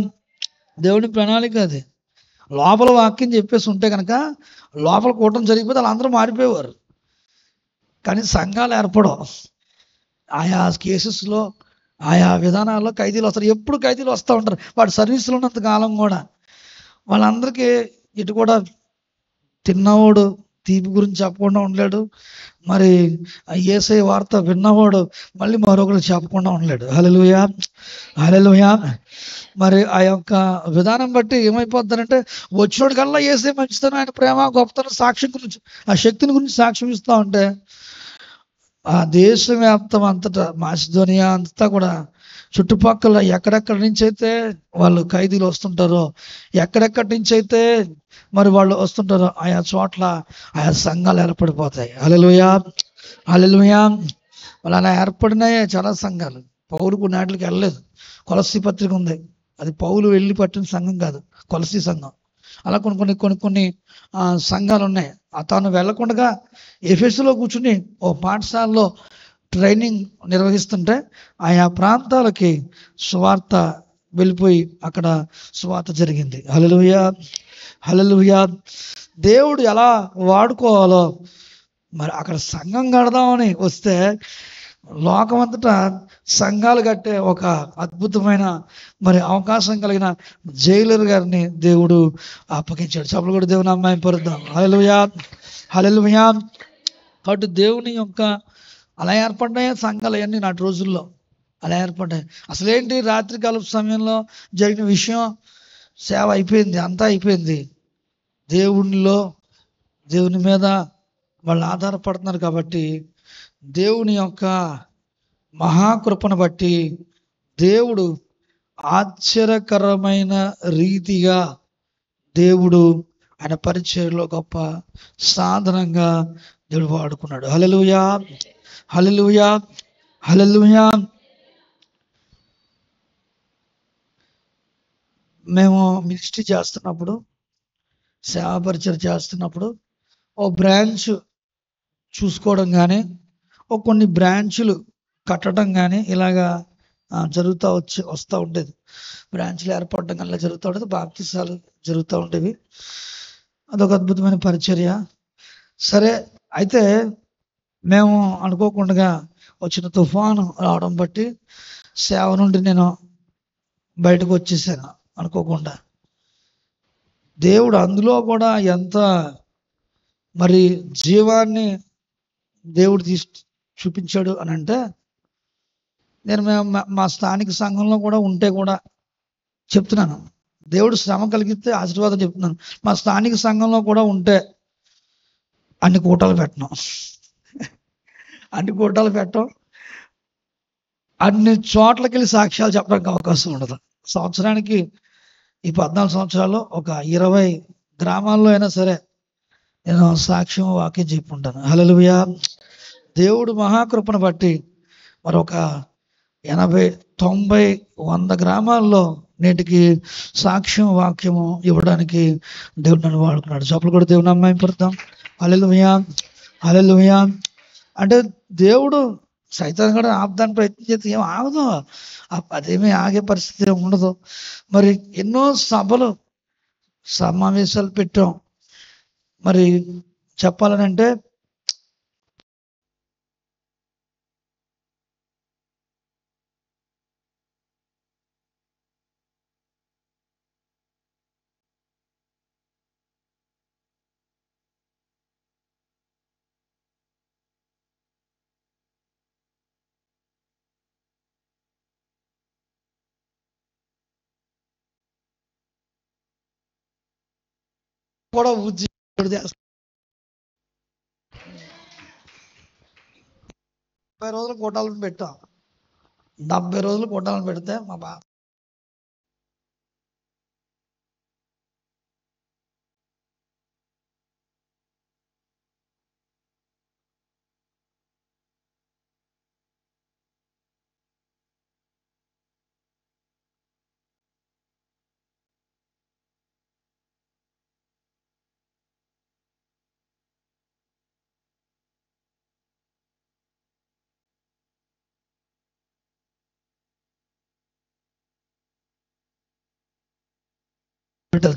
దేవుని ప్రణాళిక అది. లోపల వాక్యం చెప్పేసి ఉంటే కనుక లోపల కూటమి జరిగిపోతే వాళ్ళందరూ మారిపోయేవారు. కానీ సంఘాలు ఏర్పడవు. ఆయా కేసెస్లో ఆయా విధానాల్లో ఖైదీలు వస్తారు. ఎప్పుడు ఖైదీలు వస్తూ ఉంటారు. వాడు సర్వీసులో ఉన్నంత కాలం కూడా వాళ్ళందరికీ ఇటు కూడా తిన్నవాడు తీపి గురించి చెప్పకుండా ఉండలేడు. మరి యేసయ్య వార్త విన్నవాడు మళ్ళీ మరొకరు చెప్పకుండా ఉండలేడు. హల్లెలూయా, హల్లెలూయా. మరి ఆ యొక్క విధానం బట్టి ఏమైపోతారంటే వచ్చినోడి కల్లా యేసయ్య మంచితనం, ఆయన ప్రేమ, గొప్పతనం, సాక్ష్యం గురించి, ఆ శక్తిని గురించి సాక్ష్యం ఇస్తూ ఉంటే ఆ దేశవ్యాప్తం అంతటా మాసిదోనియా అంతా కూడా చుట్టుపక్కల ఎక్కడెక్కడి నుంచి అయితే వాళ్ళు ఖైదీలు వస్తుంటారో, ఎక్కడెక్కడి నుంచి అయితే మరి వాళ్ళు వస్తుంటారో ఆయా చోట్ల ఆయా సంఘాలు ఏర్పడిపోతాయి. హల్లెలూయా, హల్లెలూయా. వాళ్ళు అలా ఏర్పడినాయే చాలా సంఘాలు. పౌలు కొన్ని నాటికి వెళ్ళలేదు. కొలస్సీ పత్రిక ఉంది, అది పౌలు వెళ్ళి పట్టిన సంఘం కాదు, కొలస్సీ సంఘం. అలా కొన్ని సంఘాలు ఉన్నాయి. తాను వెళ్ళకుండా ఎఫెసులో కూర్చుని ఓ పాఠశాలలో ట్రైనింగ్ నిర్వహిస్తుంటే ఆయా ప్రాంతాలకి సువార్త వెళ్ళిపోయి అక్కడ సువార్త జరిగింది. హల్లెలూయా, హల్లెలూయా. దేవుడు ఎలా వాడుకోవాలో మరి అక్కడ సంఘం కడదామని వస్తే లోకమంతటా సంఘాలు కట్టే ఒక అద్భుతమైన మరి అవకాశం కలిగిన జైలర్ గారిని దేవుడు అప్పగించాడు. చప్పలు కూడా దేవుని అమ్మాయి పరుద్దాం. హల్లెలూయా, హల్లెలూయా. కాబట్టి దేవుని యొక్క అలా ఏర్పడ్డాయి సంఘాలు అన్నీ నాటి రోజుల్లో అలా ఏర్పడ్డాయి. అసలేంటి రాత్రికాల సమయంలో జరిగిన విషయం, సేవ అయిపోయింది, అంతా అయిపోయింది. దేవుని మీద వాళ్ళు ఆధారపడుతున్నారు కాబట్టి దేవుని యొక్క మహాకృపను బట్టి దేవుడు ఆశ్చర్యకరమైన రీతిగా దేవుడు ఆయన పరిచర్యలో గొప్ప సాధనంగా దేవుడు వాడుకున్నాడు. హల్లెలూయా, హల్లెలూయా, హల్లెలూయా. మేము మినిస్ట్రీ చేస్తున్నప్పుడు, సేవా పరిచయం చేస్తున్నప్పుడు ఓ బ్రాంచ్ చూసుకోవడం కానీ, ఓ కొన్ని బ్రాంచులు కట్టడం కానీ ఇలాగా వస్తూ ఉండేది. బ్రాంచ్లు ఏర్పడడం కానీ ఇలా జరుగుతూ ఉండేది. బాప్తిసాలు జరుగుతూ ఉండేవి. అదొక అద్భుతమైన పరిచర్య. సరే, అయితే మేము అనుకోకుండా వచ్చిన తుఫాను రావడం బట్టి సేవ నుండి నేను బయటకు వచ్చేసాను అనుకోకుండా. దేవుడు అందులో కూడా ఎంత మరి జీవాన్ని దేవుడు చూపించాడు అని అంటే, నేను మా స్థానిక సంఘంలో కూడా ఉంటే కూడా చెప్తున్నాను, దేవుడు శ్రమ కలిగితే ఆశీర్వాదం చెప్తున్నాను. మా స్థానిక సంఘంలో కూడా ఉంటే అన్ని కూటాలు పెట్టడం, అన్ని చోట్లకి వెళ్ళి సాక్ష్యాలు చెప్పడానికి అవకాశం ఉండదు. సంవత్సరానికి ఈ 14 సంవత్సరాల్లో ఒక 20 గ్రామాల్లో అయినా సరే నేను సాక్ష్యం వాక్యం చెప్పుకుంటాను. హల్లెలూయా. దేవుడు మహాకృపను బట్టి మరొక 80, 90, 100 గ్రామాల్లో నేటికి సాక్ష్యం వాక్యము ఇవ్వడానికి దేవుడు నన్ను వాడుకున్నాడు. చప్పలు కూడా దేవుని అమ్మాయి పడతాం. హల్లెలూయా, హల్లెలూయా. అంటే దేవుడు సైతాన్ కూడా ఆపదాన్ని ప్రయత్నం చేస్తే ఏం ఆగదు, అదేమీ ఆగే పరిస్థితి ఉండదు. మరి ఎన్నో సమావేశాలు పెట్టాం. మరి చెప్పాలనంటే కూడా 70 రోజులు కూటాలను పెట్టాం. 70 రోజులు కూటాలను పెడితే మా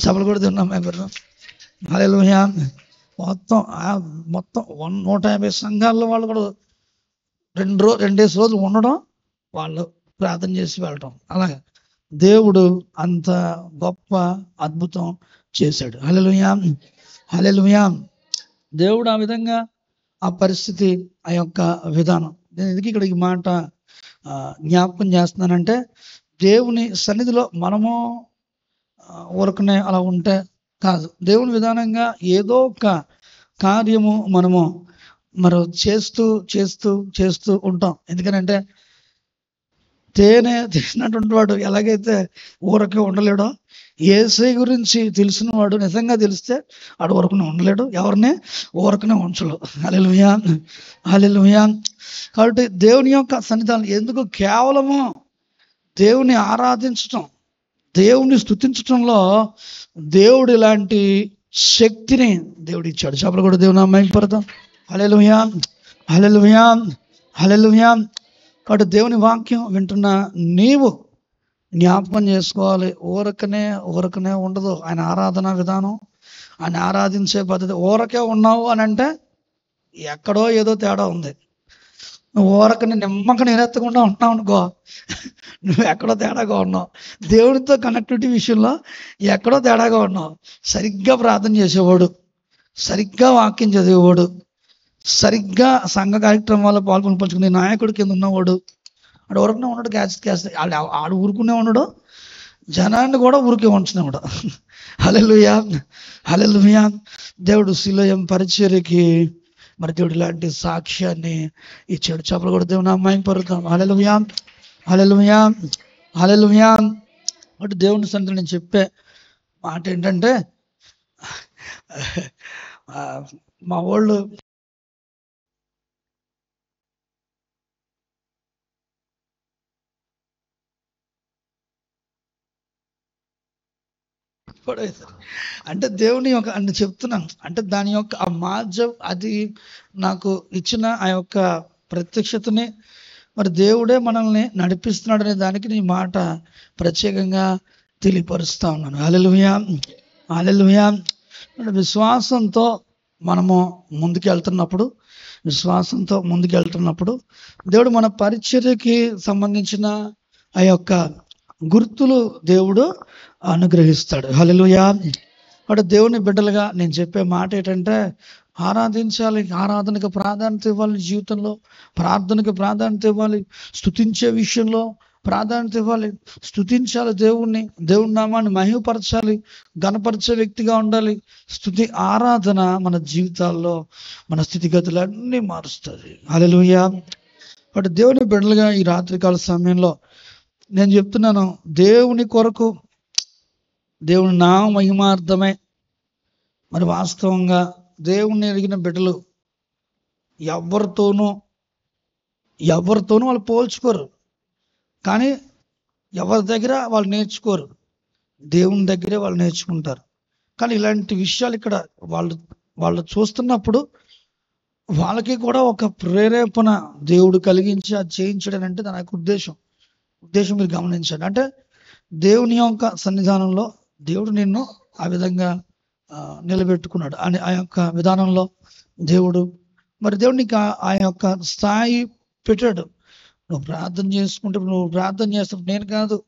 చపలు కూడా తిన్నాం. హల్లెలూయా. మొత్తం 150 సంఘాల్లో వాళ్ళు కూడా 2 రోజులు ఉండడం, వాళ్ళు ప్రార్థన చేసి వెళ్ళటం. అలాగే దేవుడు అంత గొప్ప అద్భుతం చేశాడు. హల్లెలూయా, హల్లెలూయా. దేవుడు ఆ విధంగా ఆ పరిస్థితి, ఆ యొక్క విధానం. నేను ఎందుకు ఇక్కడ ఈ మాట జ్ఞాపకం చేస్తున్నానంటే, దేవుని సన్నిధిలో మనము ఊరకనే అలా ఉంటే కాదు. దేవుని విధానంగా ఏదో ఒక కార్యము మనము చేస్తూ ఉంటాం. ఎందుకనంటే తేనె తీసినటువంటి వాడు ఎలాగైతే ఊరకే ఉండలేడో, యేసయ్య గురించి తెలిసిన వాడు నిజంగా తెలిస్తే వాడు ఊరకనే ఉండలేడు, ఎవరిని ఊరకనే ఉంచడు. హల్లెలూయా, హల్లెలూయా. కాబట్టి దేవుని యొక్క సన్నిధానం ఎందుకు కేవలము దేవుని ఆరాధించటం, దేవుని స్తుతించటంలో దేవుడు ఇలాంటి శక్తిని దేవుడు ఇచ్చాడు. చప్పలు కూడా దేవుని అమ్మాయి పడతాం. హల్లెలూయా, హల్లెలూయా, హల్లెలూయా. కాబట్టి దేవుని వాక్యం వింటున్న నీవు జ్ఞాపకం చేసుకోవాలి, ఊరకనే ఉండదు ఆయన ఆరాధన విధానం, అని ఆరాధించే పద్ధతి. ఊరకే ఉన్నావు అని అంటే ఎక్కడో ఏదో తేడా ఉంది. నువ్వు ఊరకని నిమ్మక నీరెత్తకుండా ఉన్నావు అనుకో, నువ్వు ఎక్కడో తేడాగా ఉన్నావు. దేవుడితో కనెక్టివిటీ విషయంలో ఎక్కడో తేడాగా ఉన్నావు. సరిగ్గా ప్రార్థన చేసేవాడు, సరిగ్గా వాక్యం చదివేవాడు, సరిగ్గా సంఘ కార్యక్రమాల్లో పంచుకునే నాయకుడి కింద ఉన్నవాడు, ఆడు ఊరకనే ఉన్నాడు. క్యాస్ట్ ఆడు ఊరుకునే ఉన్నాడు, జనాన్ని కూడా ఊరికే ఉంచునేవాడు. హల్లెలూయా, హల్లెలూయా. దేవుడు సిలోయం పరిచర్యకి మరి దేవుడు ఇలాంటి సాక్ష్యాన్ని ఇచ్చాడు. చెప్పలు కూడా దేవుని అమ్మాయిని పరుద్దాం. హల్లెలూయా, హల్లెలూయా, హల్లెలూయా. అంటే దేవుని సన్నిధిలో నేను చెప్పే మాట ఏంటంటే, మా వాళ్ళు అంటే దేవుని యొక్క అంటే చెప్తున్నాను, అంటే దాని యొక్క ఆ మార్గం, అది నాకు ఇచ్చిన ఆ యొక్క ప్రత్యక్షతని మరి దేవుడే మనల్ని నడిపిస్తున్నాడు అనే దానికి నీ మాట ప్రత్యేకంగా తెలియపరుస్తా ఉన్నాను. హల్లెలూయా, హల్లెలూయా. విశ్వాసంతో మనము ముందుకెళ్తున్నప్పుడు దేవుడు మన పరిచర్యకి సంబంధించిన ఆ యొక్క గుర్తులు దేవుడు అనుగ్రహిస్తాడు. హల్లెలూయా. అంటే దేవుని బిడ్డలుగా నేను చెప్పే మాట ఏంటంటే, ఆరాధించాలి, ఆరాధనకు ప్రాధాన్యత ఇవ్వాలి, జీవితంలో ప్రార్థనకు ప్రాధాన్యత ఇవ్వాలి, స్తుతించే విషయంలో ప్రాధాన్యత ఇవ్వాలి, స్తుతించాలి దేవుణ్ణి, దేవుని నామాన్ని మహిమపరచాలి, గణపరిచే వ్యక్తిగా ఉండాలి. స్తుతి ఆరాధన మన జీవితాల్లో మన స్థితిగతులన్నీ మారుస్తుంది. హల్లెలూయా. అంటే దేవుని బిడ్డలుగా ఈ రాత్రికాల సమయంలో నేను చెప్తున్నాను, దేవుని కొరకు, దేవుని నా మహిమార్థమే మరి వాస్తవంగా దేవుణ్ణి ఎరిగిన బిడ్డలు ఎవరితోనూ వాళ్ళు పోల్చుకోరు, కానీ ఎవరి దగ్గర వాళ్ళు నేర్చుకోరు, దేవుని దగ్గరే వాళ్ళు నేర్చుకుంటారు. కానీ ఇలాంటి విషయాలు ఇక్కడ వాళ్ళు చూస్తున్నప్పుడు వాళ్ళకి కూడా ఒక ప్రేరేపణ దేవుడు కలిగించి అది చేయించడం అంటే దాని యొక్క ఉద్దేశం మీరు గమనించండి. అంటే దేవుని యొక్క సన్నిధానంలో దేవుడు నిన్ను ఆ విధంగా నిలబెట్టుకున్నాడు అని ఆ యొక్క విధానంలో దేవుడు నీకు ఆ యొక్క స్థాయి పెట్టాడు. నువ్వు ప్రార్థన చేస్తుంటే నేను కాదు,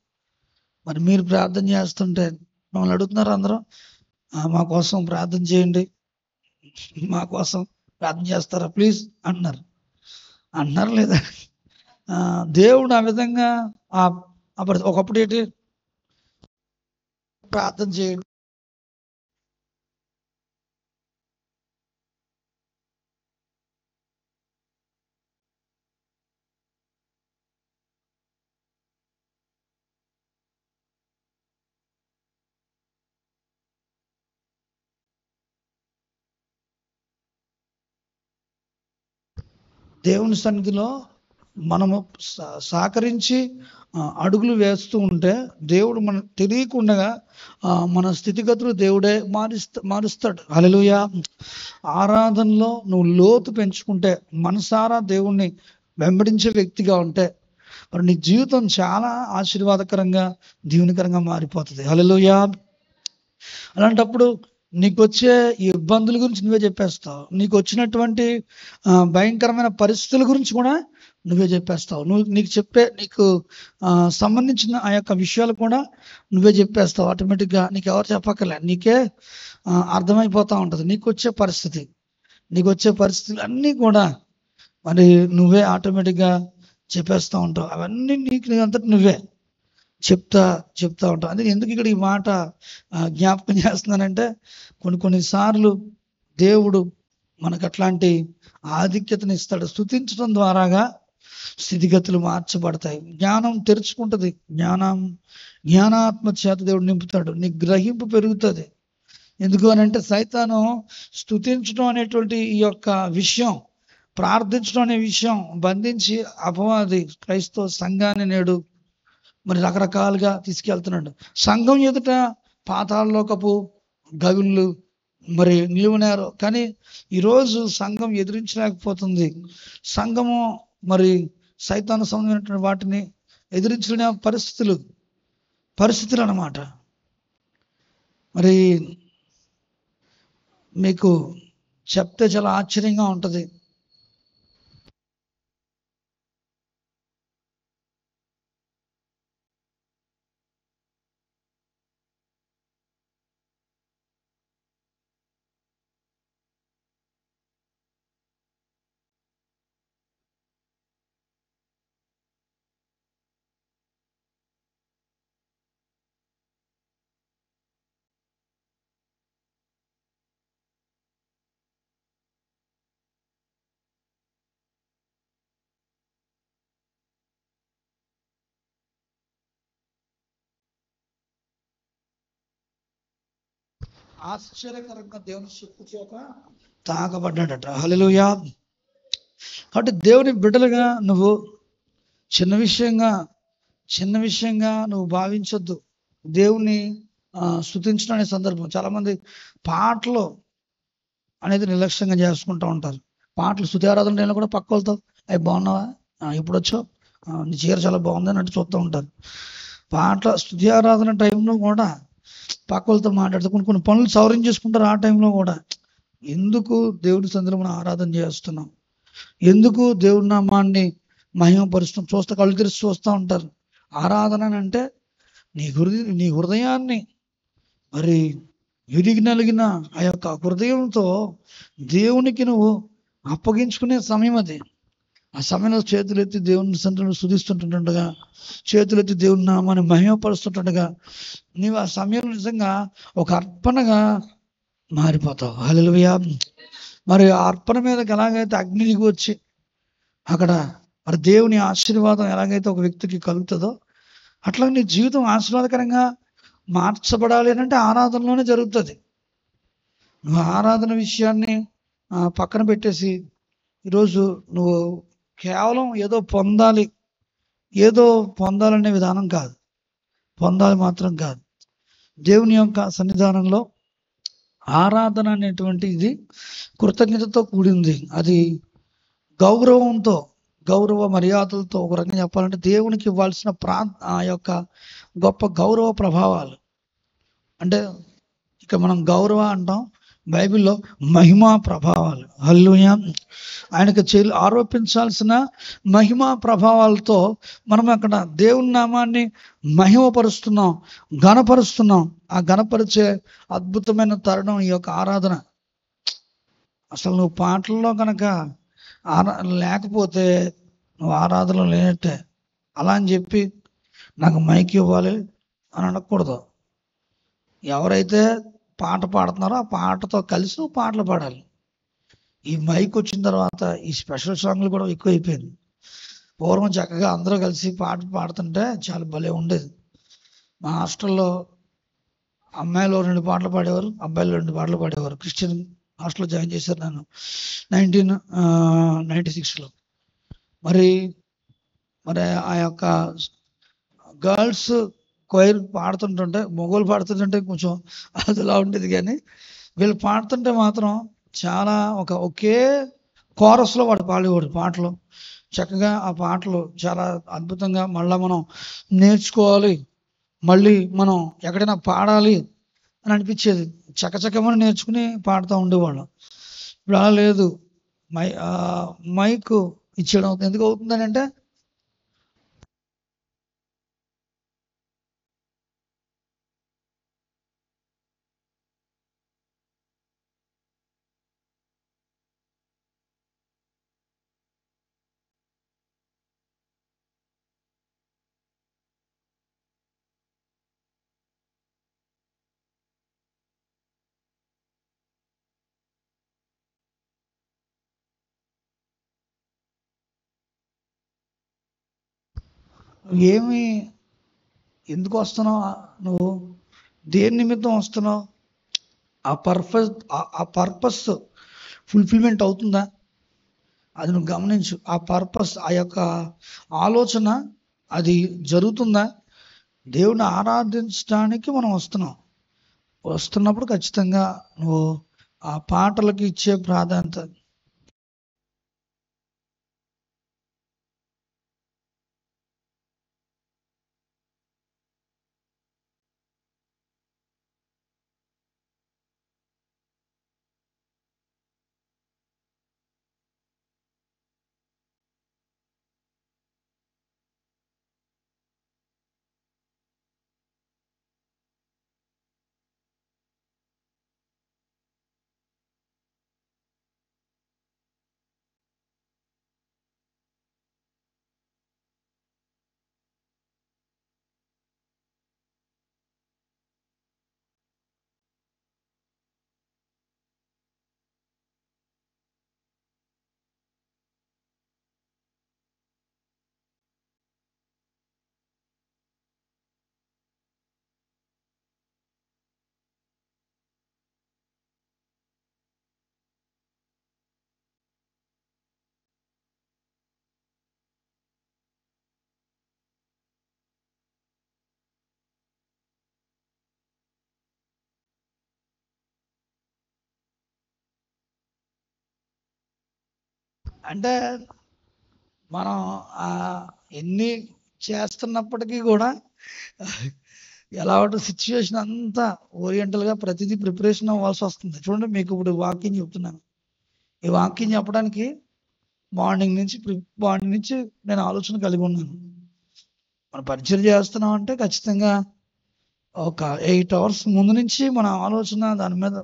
మరి మీరు ప్రార్థన చేస్తుంటే మమ్మల్ని అడుగుతున్నారు అందరూ, మా కోసం ప్రార్థన చేయండి, మా కోసం ప్రార్థన చేస్తారా ప్లీజ్ అంటున్నారు లేదా? దేవుడు ఆ విధంగా ఒకప్పుడు ఏంటి, ప్రార్థన చేయండి, దేవుని సన్నిధిలో మనము సహకరించి అడుగులు వేస్తూ ఉంటే దేవుడు మన తెలియకుండా మన స్థితిగతులు దేవుడే మారుస్తాడు. హల్లెలూయా. ఆరాధనలో నువ్వు లోతు పెంచుకుంటే, మనసారా దేవుణ్ణి వెంబడించే వ్యక్తిగా ఉంటే మరి నీ జీవితం చాలా ఆశీర్వాదకరంగా దీవెనకరంగా మారిపోతుంది. హల్లెలూయా. అలాంటప్పుడు నీకు వచ్చే ఇబ్బందుల గురించి నువ్వే చెప్పేస్తావు, నీకు వచ్చినటువంటి భయంకరమైన పరిస్థితుల గురించి కూడా నువ్వే చెప్పేస్తావు, నీకు సంబంధించిన ఆ యొక్క విషయాలు కూడా నువ్వే చెప్పేస్తావు. ఆటోమేటిక్గా నీకు ఎవరు చెప్పక్కర్లే, నీకే అర్థమైపోతూ ఉంటుంది. నీకు వచ్చే పరిస్థితులు అన్నీ కూడా మరి నువ్వే ఆటోమేటిక్గా చెప్పేస్తూ ఉంటావు. అవన్నీ నీ అంతటి నువ్వే చెప్తా ఉంటావు. అందుకే ఎందుకు ఇక్కడ ఈ మాట జ్ఞాపకం చేస్తున్నానంటే, కొన్నిసార్లు దేవుడు మనకు అట్లాంటి ఆధిక్యతను ఇస్తాడు. స్తుతించడం ద్వారాగా స్థితిగతులు మార్చబడతాయి, జ్ఞానం తెరుచుకుంటుంది, జ్ఞానాత్మ చేత దేవుడు నింపుతాడు, నీ గ్రహింపు పెరుగుతుంది. ఎందుకు అని అంటే, సైతాను స్తుతించడం అనేటువంటి ఈ యొక్క విషయం, ప్రార్థించడం అనే విషయం బంధించి అపవాది క్రైస్తవ సంఘాన్ని నేడు మరి రకరకాలుగా తీసుకెళ్తున్నాడు. సంఘం ఎదుట పాతాళలోకపు గవిళ్ళు మరి నిలువనారు, కానీ ఈరోజు సంఘం ఎదిరించలేకపోతుంది. సంఘము మరి సైతాను సంబంధించిన వాటిని ఎదిరించలేని పరిస్థితులు అన్నమాట. మరి మీకు చెప్తే చాలా ఆశ్చర్యంగా ఉంటుంది. ఆశ్చర్యకరంగా దేవుని శక్తి చేత తాకబడ్డాడట. హల్లెలూయా. కాబట్టి దేవుని బిడ్డలుగా నువ్వు చిన్న విషయంగా చిన్న విషయంగా నువ్వు భావించొద్దు. దేవుణ్ణి స్తుతించడం అనే సందర్భం చాలామంది పాటలు అనేది నిర్లక్ష్యంగా చేసుకుంటూ ఉంటారు. పాటలు స్తుతి ఆరాధన టైంలో కూడా పక్క వాళ్ళతో అవి బాగున్నావా, ఇప్పుడు వచ్చావు, నీ చీర చాలా బాగుంది అన్నట్టు చూస్తూ ఉంటారు. పాటల స్తుతి ఆరాధన టైంలో కూడా పక్క వాళ్ళతో మాట్లాడుతూ కొన్ని కొన్ని పనులు సౌర్యం చేసుకుంటారు. ఆ టైంలో కూడా ఎందుకు దేవుడి సందులో మనం ఆరాధన చేస్తున్నాం, ఎందుకు దేవుడి నామాన్ని మహిమపరుస్తాం, చూస్తే కళ్ళు తెరిచి చూస్తూ ఉంటారు. ఆరాధన అంటే నీ హృదయాన్ని మరి విరిగి నలిగిన ఆ యొక్క హృదయంతో దేవునికి నువ్వు అప్పగించుకునే సమయం అది. ఆ సమయంలో చేతులెత్తి దేవుని సంతను స్తుతిస్తుంటుండగా, చేతులెత్తి దేవుని నామాన్ని మహిమపరుస్తుంటుండగా నీవు ఆ సమయంలో నిజంగా ఒక అర్పణగా మారిపోతావు. హల్లెలూయా. మరి ఆ అర్పణ మీదకి ఎలాగైతే అగ్ని దిగి వచ్చి అక్కడ మరి దేవుని ఆశీర్వాదం ఎలాగైతే ఒక వ్యక్తికి కలుగుతుందో అట్లా నీ జీవితం ఆశీర్వాదకరంగా మార్చబడాలి అంటే ఆరాధనలోనే జరుగుతుంది. నువ్వు ఆరాధన విషయాన్ని పక్కన పెట్టేసి ఈరోజు నువ్వు కేవలం ఏదో పొందాలనే విధానం కాదు, పొందాలి మాత్రం కాదు. దేవుని యొక్క సన్నిధానంలో ఆరాధన అనేటువంటి ఇది కృతజ్ఞతతో కూడింది. అది గౌరవంతో, గౌరవ మర్యాదలతో, ఒక రకంగా చెప్పాలంటే దేవునికి ఇవ్వాల్సిన ఆ యొక్క గొప్ప గౌరవ ప్రభావాలు. అంటే ఇక మనం గౌరవ అంటాం, బైబిల్లో మహిమా ప్రభావాలు. హల్లెలూయా. ఆయనకు ఆరోపించాల్సిన మహిమా ప్రభావాలతో మనం అక్కడ దేవుని నామాన్ని మహిమపరుస్తున్నాం, ఘనపరుస్తున్నాం. ఆ ఘనపరిచే అద్భుతమైన తరుణం ఈ యొక్క ఆరాధన. అసలు నువ్వు పాటల్లో కనుక లేకపోతే నువ్వు ఆరాధనలో లేనట్టే. అలా అని చెప్పి నాకు మైక్ ఇవ్వాలి అని అనకూడదు. ఎవరైతే పాట పాడుతున్నారో ఆ పాటతో కలిసి నువ్వు పాటలు పాడాలి. ఈ మైక్ వచ్చిన తర్వాత ఈ స్పెషల్ సాంగ్లు కూడా ఎక్కువైపోయింది. పూర్వం చక్కగా అందరూ కలిసి పాట పాడుతుంటే చాలా భలే ఉండేది. మా హాస్టల్లో అమ్మాయిలు 2 పాటలు పాడేవారు, అబ్బాయిలు 2 పాటలు పాడేవారు. క్రిస్టియన్ హాస్టల్లో జాయిన్ చేశారు నన్ను 1996లో. మరి ఆ యొక్క గర్ల్స్ కొయిర్ పాడుతుంటుంటే, మగవాళ్ళు పాడుతుంటే కొంచెం అదిలా ఉండేది. కానీ వీళ్ళు పాడుతుంటే మాత్రం చాలా ఒకే కోరస్లో వాడు పాడేవాడు పాటలు. చక్కగా ఆ పాటలు చాలా అద్భుతంగా మళ్ళీ మనం నేర్చుకోవాలి, మళ్ళీ మనం ఎక్కడైనా పాడాలి అని అనిపించేది. చకచకమని నేర్చుకుని పాడుతూ ఉండేవాళ్ళం. ఇప్పుడు అలా లేదు. మైక్ ఇచ్చేయడం ఎందుకు అవుతుందని అంటే ఏమి ఎందుకు వస్తున్నావు, నువ్వు దేని నిమిత్తం వస్తున్నావు, ఆ పర్పస్ ఫుల్ఫిల్మెంట్ అవుతుందా అది నువ్వు గమనించు. ఆ పర్పస్, ఆ యొక్క ఆలోచన అది జరుగుతుందా? దేవుని ఆరాధించడానికి మనం వస్తున్నప్పుడు ఖచ్చితంగా నువ్వు ఆ పాటలకు ఇచ్చే ప్రాధాన్యత. అంటే మనం ఎన్ని చేస్తున్నప్పటికీ కూడా ఎలా ఉంటుంది సిచ్యువేషన్ అంతా ఓరియంటల్గా ప్రతిదీ ప్రిపరేషన్ అవ్వాల్సి వస్తుంది. చూడండి, మీకు ఇప్పుడు వాక్యం చెప్తున్నాను. ఈ వాక్యం చెప్పడానికి మార్నింగ్ నుంచి నేను ఆలోచన కలిగి ఉన్నాను. మనం పరిచయం చేస్తున్నాం అంటే ఖచ్చితంగా ఒక 8 hours ముందు నుంచి మన ఆలోచన దాని మీద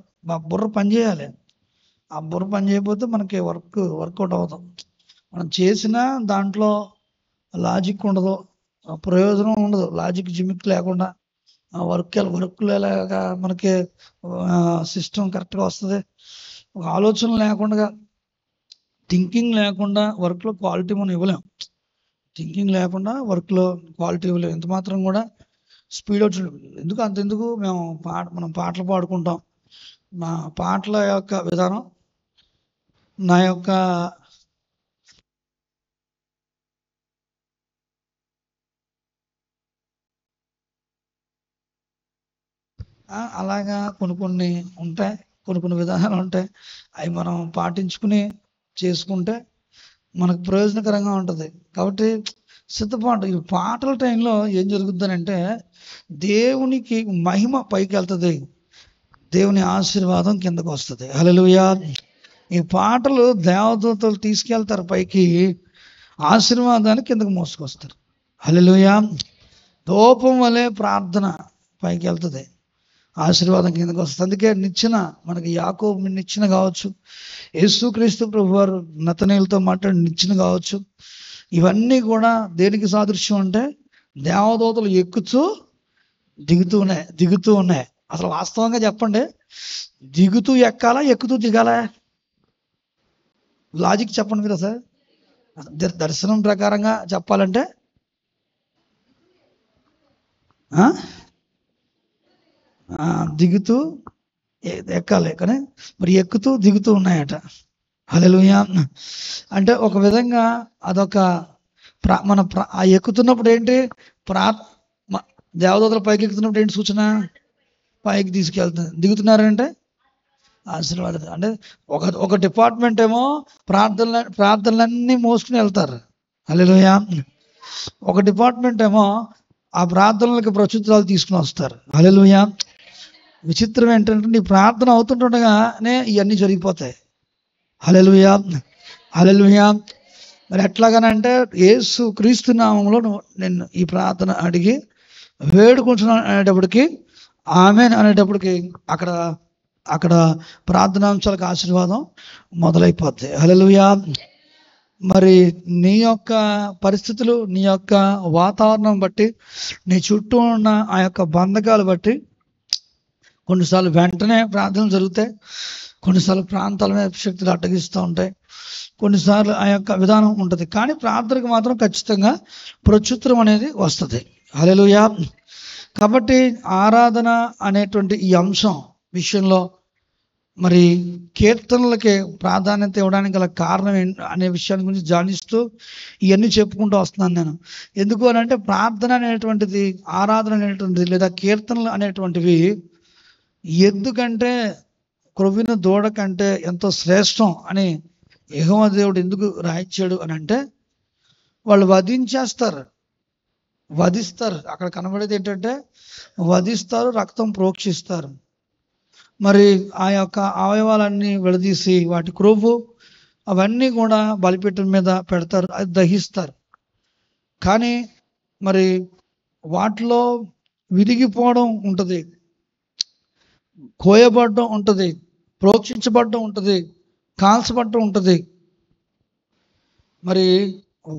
బుర్ర పనిచేయాలి. ఆ బుర్ర పని చేయకపోతే మనకి వర్కౌట్ అవుతాం. మనం చేసిన దాంట్లో లాజిక్ ఉండదు, ప్రయోజనం ఉండదు. లాజిక్ జిమిక్ లేకుండా వర్క్లు ఎలాగా మనకి సిస్టమ్ కరెక్ట్గా వస్తుంది. ఒక ఆలోచన లేకుండా, థింకింగ్ లేకుండా వర్క్లో క్వాలిటీ మనం ఇవ్వలేం. థింకింగ్ లేకుండా వర్క్లో క్వాలిటీ ఇవ్వలేం. ఎంత మాత్రం కూడా స్పీడ్ అంతెందుకు మనం పాటలు పాడుకుంటాం. నా పాటల యొక్క విధానం, నా యొక్క అలాగా కొన్ని ఉంటాయి, కొన్ని విధానాలు ఉంటాయి. అవి మనం పాటించుకుని చేసుకుంటే మనకు ప్రయోజనకరంగా ఉంటుంది. కాబట్టి సిద్ధపాటు ఈ పాటల టైంలో ఏం జరుగుతుందంటే దేవునికి మహిమ పైకి వెళ్తుంది, దేవుని ఆశీర్వాదం కిందకు వస్తుంది. హల్లెలూయా. ఈ పాటలు దేవదూతలు తీసుకెళ్తారు పైకి, ఆశీర్వాదాన్ని కిందకు మోసుకొస్తారు. హల్లెలూయా. ధూపం వలె ప్రార్థన పైకి వెళ్తుంది, ఆశీర్వాదం కిందకు వస్తుంది. అందుకే మనకి యాకోబు నిచ్చెన కావచ్చు, యేసుక్రీస్తు ప్రభు వారు నతనేలుతో మాట్లాడి నిచ్చెన కావచ్చు, ఇవన్నీ కూడా దేనికి సాదృశ్యం అంటే దేవదూతలు ఎక్కుతూ దిగుతూ ఉన్నాయి. అసలు వాస్తవంగా చెప్పండి, దిగుతూ ఎక్కాలా, ఎక్కుతూ దిగాలా? లాజిక్ చెప్పండి మీరు. సార్ దర్శనం ప్రకారంగా చెప్పాలంటే దిగుతూ ఎక్కాలి, కానీ మరి ఎక్కుతూ దిగుతూ ఉన్నాయట. హల్లెలూయా. అంటే ఒక విధంగా అదొక మన ఎక్కుతున్నప్పుడు ఏంటి, దేవదూతల పైకి ఎక్కుతున్నప్పుడు ఏంటి సూచన? పైకి తీసుకెళ్తుంది. దిగుతున్నారంటే ఆశీర్వాదం. అంటే ఒక డిపార్ట్మెంట్ ఏమో ప్రార్థనలన్నీ మోసుకుని వెళ్తారు. హల్లెలూయా. ఒక డిపార్ట్మెంట్ ఏమో ఆ ప్రార్థనలకు ప్రత్యుత్తరాలు తీసుకుని వస్తారు. హల్లెలూయా. విచిత్రం ఏంటంటే నీ ప్రార్థన అవుతుండగానే ఇవన్నీ జరిగిపోతాయి. హల్లెలూయా. హల్లెలూయా. మరి ఎట్లాగానంటే యేసు క్రీస్తు నామంలో నేను ఈ ప్రార్థన అడిగి వేడుకుంటున్నాను అనేటప్పటికి, ఆమేన్ అనేటప్పటికి అక్కడ ప్రార్థనాంశాలకు ఆశీర్వాదం మొదలైపోద్ది. హల్లెలూయా. మరి నీ యొక్క పరిస్థితులు, నీ యొక్క వాతావరణం బట్టి, నీ చుట్టూ ఉన్న ఆ యొక్క బంధకాలు బట్టి కొన్నిసార్లు వెంటనే ప్రార్థనలు జరుగుతాయి, కొన్నిసార్లు ప్రాంతాల మీద శక్తులు అడ్డగిస్తూ ఉంటాయి, కొన్నిసార్లు ఆ యొక్క విధానం ఉంటుంది. కానీ ప్రార్థనకు మాత్రం ఖచ్చితంగా ప్రత్యుత్తరం అనేది వస్తుంది. హల్లెలూయా. కాబట్టి ఆరాధన అనేటువంటి ఈ అంశం విషయంలో మరి కీర్తనలకి ప్రాధాన్యత ఇవ్వడానికి గల కారణం అనే విషయాన్ని గురించి ధ్యానిస్తూ ఇవన్నీ చెప్పుకుంటూ వస్తున్నాను నేను. ఎందుకు అని అంటే ప్రార్థన అనేటువంటిది, ఆరాధన అనేటువంటిది, లేదా కీర్తనలు అనేటువంటివి ఎందుకంటే క్రొవ్విన దూడ కంటే ఎంతో శ్రేష్టం అని యెహోవా దేవుడు ఎందుకు రాయించాడు అని అంటే, వాళ్ళు వధిస్తారు. అక్కడ కనబడేది ఏంటంటే వధిస్తారు, రక్తం ప్రోక్షిస్తారు. మరి ఆ యొక్క అవయవాలన్నీ విడదీసి వాటి క్రొవ్వు అవన్నీ కూడా బలిపీఠం మీద పెడతారు, అది దహిస్తారు. కానీ మరి వాటిలో విరిగిపోవడం ఉంటుంది, కోయబడడం ఉంటుంది, ప్రోక్షించబడడం ఉంటుంది, కాల్చబడడం ఉంటుంది. మరి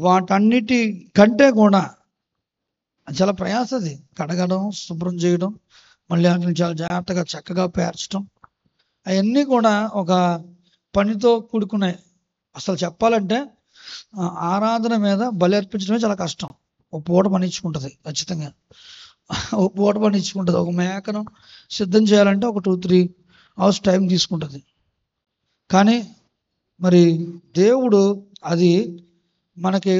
వాటన్నిటి కంటే కూడా చాలా ప్రయాసది కడగడం, శుభ్రం చేయడం, మళ్ళీ వాటిని చాలా జాగ్రత్తగా చక్కగా పేర్చడం, అవన్నీ కూడా ఒక పనితో కూడుకున్నాయి. అసలు చెప్పాలంటే ఆరాధన మీద బలి అర్పించడమే చాలా కష్టం. ఒక పూట పనిచ్చుకుంటుంది, ఖచ్చితంగా ఒక పూట పనిచ్చుకుంటుంది. ఒక మేకను సిద్ధం చేయాలంటే ఒక 2-3 hours టైం తీసుకుంటుంది. కానీ మరి దేవుడు అది మనకి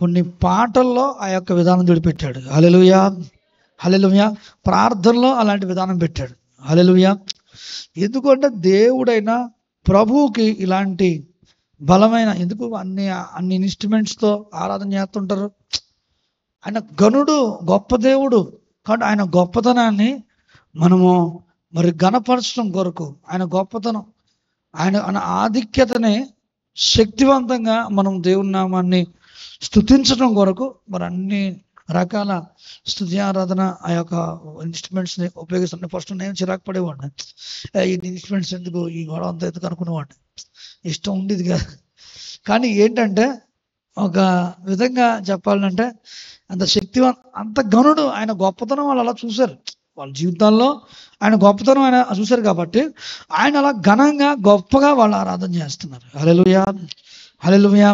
కొన్ని పాటల్లో ఆ యొక్క విధానం చూడిపెట్టాడు. హల్లెలూయా. హల్లెలూయా. ప్రార్థనలో అలాంటి విధానం పెట్టాడు. హల్లెలూయా. ఎందుకంటే దేవుడైన ప్రభువుకి ఇలాంటి బలమైన, ఎందుకు అన్ని అన్ని ఇన్స్ట్రుమెంట్స్తో ఆరాధన చేస్తుంటారు. ఆయన గనుడు, గొప్ప దేవుడు. కాబట్టి ఆయన గొప్పతనాన్ని మనము మరి ఘనపరచడం కొరకు, ఆయన గొప్పతనం, ఆయన ఆధిక్యతని శక్తివంతంగా మనం దేవుని నామాన్ని స్తుతించడం కొరకు మరి అన్ని రకాల స్తుతి ఆరాధన ఆ యొక్క ఇన్స్ట్రుమెంట్స్ని ఉపయోగిస్తున్నాను. ఫస్ట్ నేను చిరాకు పడేవాడిని, ఈ ఇన్స్ట్రుమెంట్స్ ఎందుకు, ఈ గొడవ అంతా ఎందుకు అనుకునేవాడిని, ఇష్టం ఉండేది కాదు. కానీ ఏంటంటే ఒక విధంగా చెప్పాలంటే అంత అంత గనుడు, ఆయన గొప్పతనం వాళ్ళు అలా చూశారు వాళ్ళ జీవితాల్లో. ఆయన గొప్పతనం ఆయన చూశారు కాబట్టి ఆయన అలా ఘనంగా గొప్పగా వాళ్ళు ఆరాధన చేస్తున్నారు. హల్లెలూయా, హల్లెలూయా.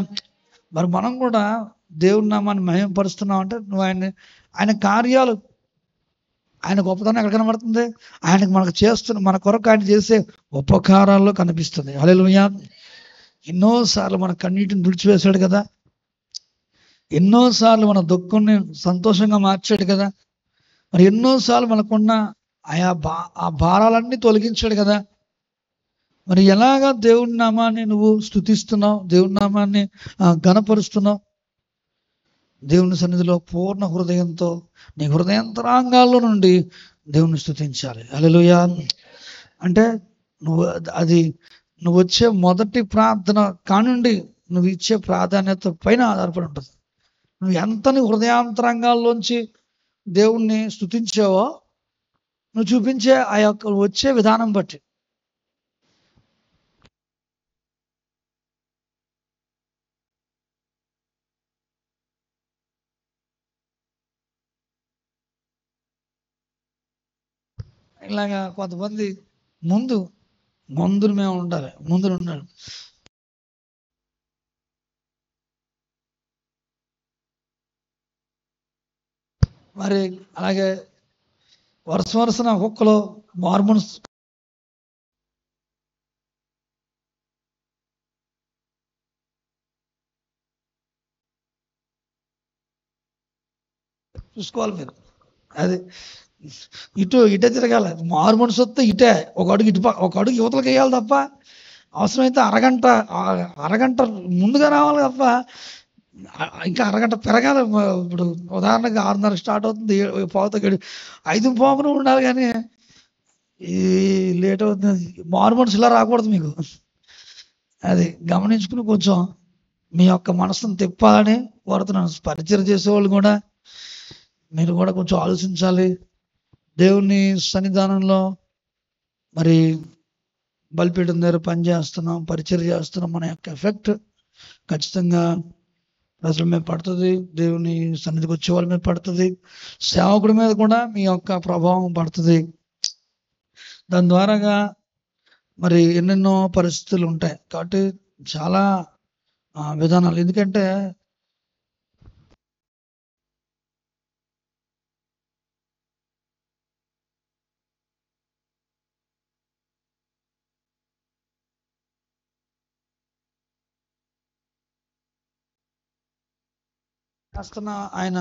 మరి మనం కూడా దేవుని నామాన్ని మహిమపరుస్తున్నాం అంటే నువ్వు ఆయన కార్యాలు, ఆయన గొప్పతనం ఎక్కడ కనబడుతుంది? ఆయనకు మనకు మన కొరకు ఆయన చేసే ఉపకారాల్లో కనిపిస్తుంది. హల్లెలూయా. ఎన్నోసార్లు మన కన్నీటిని తుడిచివేశాడు కదా, ఎన్నోసార్లు మన దుఃఖాన్ని సంతోషంగా మార్చాడు కదా, మరి ఎన్నోసార్లు మనకున్న ఆ భారాలన్నీ తొలగించాడు కదా. మరి ఎలాగా దేవుని నామాన్ని నువ్వు స్తుతిస్తున్నావు, దేవుని నామాన్ని ఘనపరుస్తున్నావు? దేవుని సన్నిధిలో పూర్ణ హృదయంతో నీ హృదయాంతరాంగాల్లో నుండి దేవుని స్తుతించాలి. హల్లెలూయా. అంటే నువ్వు వచ్చే మొదటి ప్రార్థన కానుండి నువ్వు ఇచ్చే ప్రాధాన్యత పైన ఆధారపడి ఉంటుంది. నువ్వు ఎంత నీ హృదయాంతరంగాల్లోంచి దేవుణ్ణి స్తుతించావో నువ్వు చూపించే ఆ యొక్క వచ్చే విధానం బట్టి. ఇలాగా కొంతమంది ముందు మేము ఉండాలి, ముందు ఉండాలి. మరి అలాగే వరుసన ఒక్కొక్కరు మార్మోన్స్ చూసుకోవాలి మీరు. అది ఇటే తిరగాల. మార్మోన్స్ వస్తే ఇటే ఒక అడుగు యువతలకు వేయాలి తప్ప, అవసరమైతే అరగంట ముందుగా రావాలి తప్ప ఇంకా అరగంట పెరగాలి. ఇప్పుడు ఉదాహరణకి 6:30 స్టార్ట్ అవుతుంది, 5:15 ఉండాలి. కానీ ఈ లేట్ అవుతుంది. మార్మోన్స్ ఇలా రాకూడదు మీకు. అది గమనించుకుని కొంచెం మీ యొక్క మనసును తిప్పాలని కోరుతున్నాను. పరిచయం చేసేవాళ్ళు కూడా మీరు కూడా కొంచెం ఆలోచించాలి. దేవుని సన్నిధానంలో మరి బలిపీఠం దగ్గర పనిచేస్తున్నాం, పరిచయం చేస్తున్నాం. మన యొక్క ఎఫెక్ట్ ఖచ్చితంగా ప్రజల మీద పడుతుంది, దేవుని సన్నిధికి వచ్చే వాళ్ళ మీద పడుతుంది, సేవకుడి మీద కూడా మీ యొక్క ప్రభావం పడుతుంది. దాని ద్వారాగా మరి ఎన్నెన్నో పరిస్థితులు ఉంటాయి. కాబట్టి చాలా విధానాలు, ఎందుకంటే చేస్తున్న ఆయన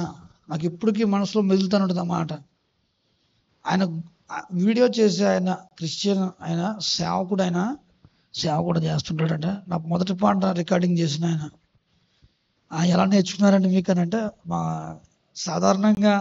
నాకు ఇప్పటికీ మనసులో మెదులుతానుంటుంది అన్నమాట. ఆయన వీడియో చేసి ఆయన క్రిస్టియన్, ఆయన సేవ కూడా చేస్తుంటాడట. నాకు మొదటి పాట రికార్డింగ్ చేసిన ఆయన ఎలా నేర్చుకున్నారండి మీకు అని అంటే, మా సాధారణంగా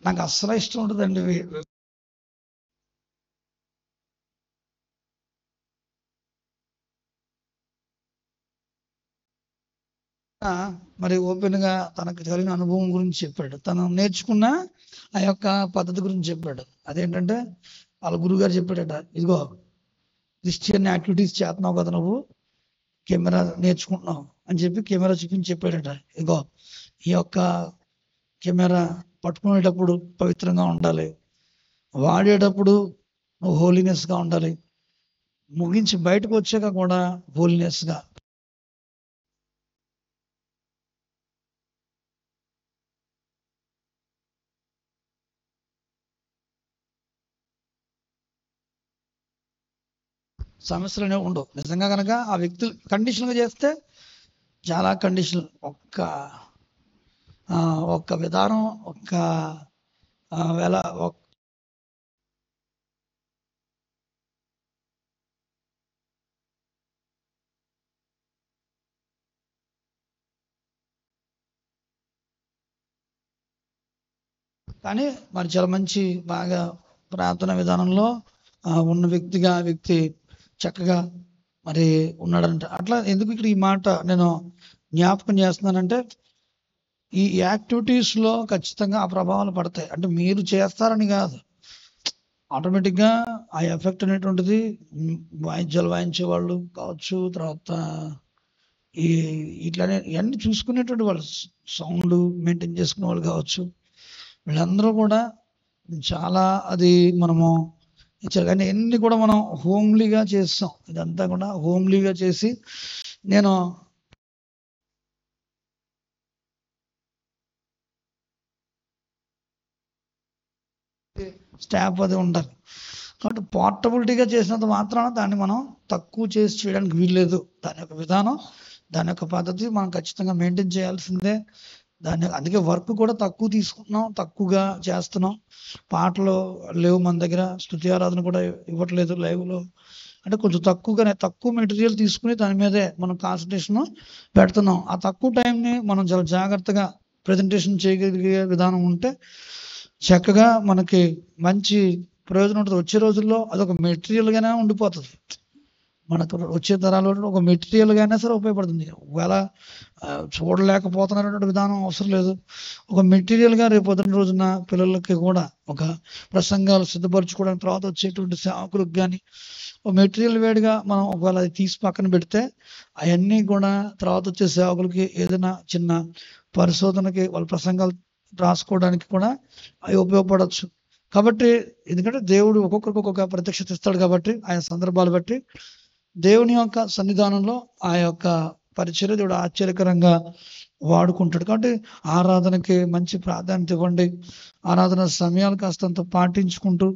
నాకు అస్సలు ఇష్టం ఉంటుందండి. మరి ఓపెన్గా తనకు జరిగిన అనుభవం గురించి చెప్పాడు. తను నేర్చుకున్న ఆ యొక్క పద్ధతి గురించి చెప్పాడు. అదేంటంటే వాళ్ళ గురువుగారు చెప్పాడట, ఇదిగో క్రిస్టియన్ యాక్టివిటీస్ చేస్తున్నావు కదా నువ్వు, కెమెరా నేర్చుకుంటున్నావు అని చెప్పి కెమెరా చూపించి చెప్పాడట. ఇదిగో ఈ యొక్క కెమెరా పట్టుకునేటప్పుడు పవిత్రంగా ఉండాలి, వాడేటప్పుడు నువ్వు హోలీనెస్గా ఉండాలి, ముగించి బయటకు వచ్చాక కూడా హోలీనెస్గా. సమస్యలు అనేవి ఉండవు. నిజంగా కనుక ఆ వ్యక్తులు కండిషన్గా చేస్తే చాలా కండిషన్, ఒక్క విధానం, ఒక్క వేళ కానీ మరి చాలా మంచి బాగా ప్రార్థన విధానంలో ఉన్న వ్యక్తిగా వ్యక్తి చక్కగా మరి ఉన్నాడంట. అట్లా ఎందుకు ఇక్కడ ఈ మాట నేను జ్ఞాపకం చేస్తున్నానంటే, ఈ యాక్టివిటీస్లో ఖచ్చితంగా ఆ ప్రభావాలు పడతాయి. అంటే మీరు చేస్తారని కాదు, ఆటోమేటిక్గా ఆ ఎఫెక్ట్ అనేటువంటిది వాయిద్యాలు వాయించే వాళ్ళు కావచ్చు, తర్వాత ఈ ఇట్లానే ఇవన్నీ చూసుకునేటువంటి వాళ్ళు, సౌండ్ మెయింటైన్ చేసుకునే వాళ్ళు కావచ్చు, వీళ్ళందరూ కూడా చాలా అది మనము ఇచ్చారు. కానీ ఎన్ని కూడా మనం హోమ్లీగా చేస్తాం. ఇదంతా కూడా హోమ్లీగా చేసి నేను స్టాప్ అది ఉండాలి. కాబట్టి పోర్టబిలిటీగా చేసినంత మాత్రాన దాన్ని మనం తక్కువ చేసి చేయడానికి వీల్లేదు. దాని యొక్క విధానం, దాని యొక్క పద్ధతి మనం ఖచ్చితంగా మెయింటైన్ చేయాల్సిందే. అందుకే వర్క్ కూడా తక్కువ తీసుకుంటున్నాం, తక్కువగా చేస్తున్నాం. పాటలు లేవు మన దగ్గర, స్తుతి ఆరాధన కూడా ఇవ్వట్లేదు లైవ్లో. అంటే కొంచెం తక్కువగానే, తక్కువ మెటీరియల్ తీసుకుని దాని మీదే మనం కాన్సన్ట్రేషన్ పెడుతున్నాం. ఆ తక్కువ టైంని మనం చాలా జాగ్రత్తగా ప్రజెంటేషన్ చేయగలిగే విధానం ఉంటే చక్కగా మనకి మంచి ప్రయోజనం ఉంటుంది. వచ్చే రోజుల్లో అదొక మెటీరియల్గానే ఉండిపోతుంది. మనకు వచ్చే తరాలు ఒక మెటీరియల్గానే సరే ఉపయోగపడుతుంది. ఒకవేళ చూడలేకపోతున్నటువంటి విధానం అవసరం లేదు. ఒక మెటీరియల్గా రేపు పొద్దున్న రోజున పిల్లలకి కూడా ఒక ప్రసంగాలు సిద్ధపరచుకోవడానికి, తర్వాత వచ్చేటువంటి సేవకులకు కానీ ఒక మెటీరియల్ వేడిగా మనం ఒకవేళ అది తీసి పక్కన పెడితే అవన్నీ కూడా తర్వాత వచ్చే సేవకులకి ఏదైనా చిన్న పరిశోధనకి వాళ్ళ ప్రసంగాలు రాసుకోవడానికి కూడా అవి ఉపయోగపడవచ్చు. కాబట్టి ఎందుకంటే దేవుడు ఒక్కొక్కరికి ఒక్కొక్క ప్రత్యక్షత ఇస్తాడు. కాబట్టి ఆయన సందర్భాలు బట్టి దేవుని యొక్క సన్నిధానంలో ఆ యొక్క పరిచర్య దేవుడు ఆశ్చర్యకరంగా వాడుకుంటాడు. కాబట్టి ఆరాధనకి మంచి ప్రాధాన్యత ఇవ్వండి. ఆరాధన సమయాలు కాస్తంత పాటించుకుంటూ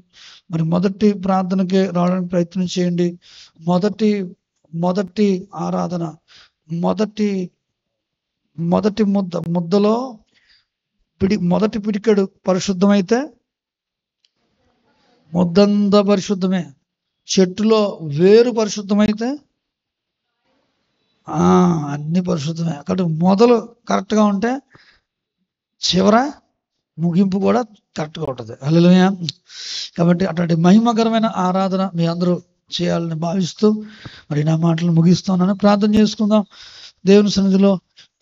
మరి మొదటి ప్రార్థనకి రావడానికి ప్రయత్నం చేయండి. మొదటి ఆరాధన, మొదటి ముద్దలో మొదటి పిడికెడు పరిశుద్ధమైతే ముద్దంతా పరిశుద్ధమే. చెట్టులో వేరు పరిశుద్ధమైతే అన్ని పరిశుద్ధమే. కాబట్టి మొదలు కరెక్ట్గా ఉంటే చివర ముగింపు కూడా కరెక్ట్గా ఉంటుంది. హల్లెలూయా. కాబట్టి అటువంటి మహిమకరమైన ఆరాధన మీ అందరూ చేయాలని భావిస్తూ మరి నా మాటలు ముగిస్తున్నాను. ప్రార్థన చేసుకుందాం. దేవుని సన్నిధిలో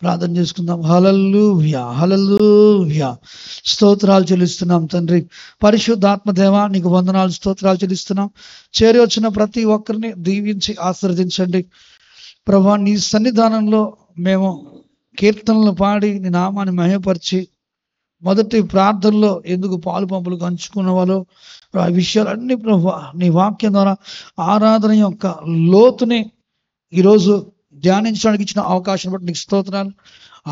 ప్రార్థన చేసుకుందాం. హల్లెలూయా, హల్లెలూయా. స్తోత్రాలు చెల్లిస్తున్నాం తండ్రి. పరిశుద్ధాత్మ దేవా, నీకు వందనాలు, స్తోత్రాలు చెల్లిస్తున్నాం. చేరి వచ్చిన ప్రతి ఒక్కరిని దీవించి ఆశీర్వదించండి ప్రభా. నీ సన్నిధానంలో మేము కీర్తనలు పాడి నీ నామాన్ని మహిమపరిచి మొదటి ప్రార్థనలో ఎందుకు పాలు పంపులు పంచుకున్న వాళ్ళు ఆ విషయాలన్నీ ప్రభా నీ వాక్యం ద్వారా ఆరాధన యొక్క లోతుని ఈరోజు ధ్యానించడానికి ఇచ్చిన అవకాశం బట్టి నీకు స్తోత్రాలు.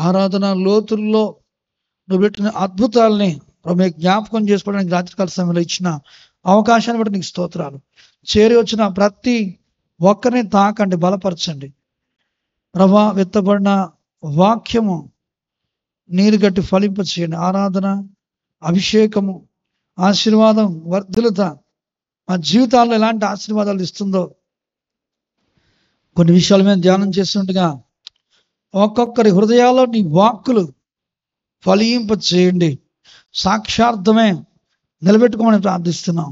ఆరాధన లోతుల్లో నువ్వు పెట్టిన అద్భుతాలని మేము జ్ఞాపకం చేసుకోవడానికి రాత్రికాల సమయంలో ఇచ్చిన అవకాశాన్ని బట్టి నీకు స్తోత్రాలు. చేరి వచ్చిన ప్రతి ఒక్కరిని తాకండి, బలపరచండి ప్రభా. విత్తబడిన వాక్యము నీరు గట్టి ఫలింప చేయండి. ఆరాధన, అభిషేకము, ఆశీర్వాదం, వర్ధిలత మా జీవితాల్లో ఎలాంటి ఆశీర్వాదాలు ఇస్తుందో కొన్ని విషయాల మీద ధ్యానం చేస్తుండగా ఒక్కొక్కరి హృదయాల్లో నీ వాక్కులు ఫలింప చేయండి. సాక్షార్థమే నిలబెట్టుకోమని ప్రార్థిస్తున్నాం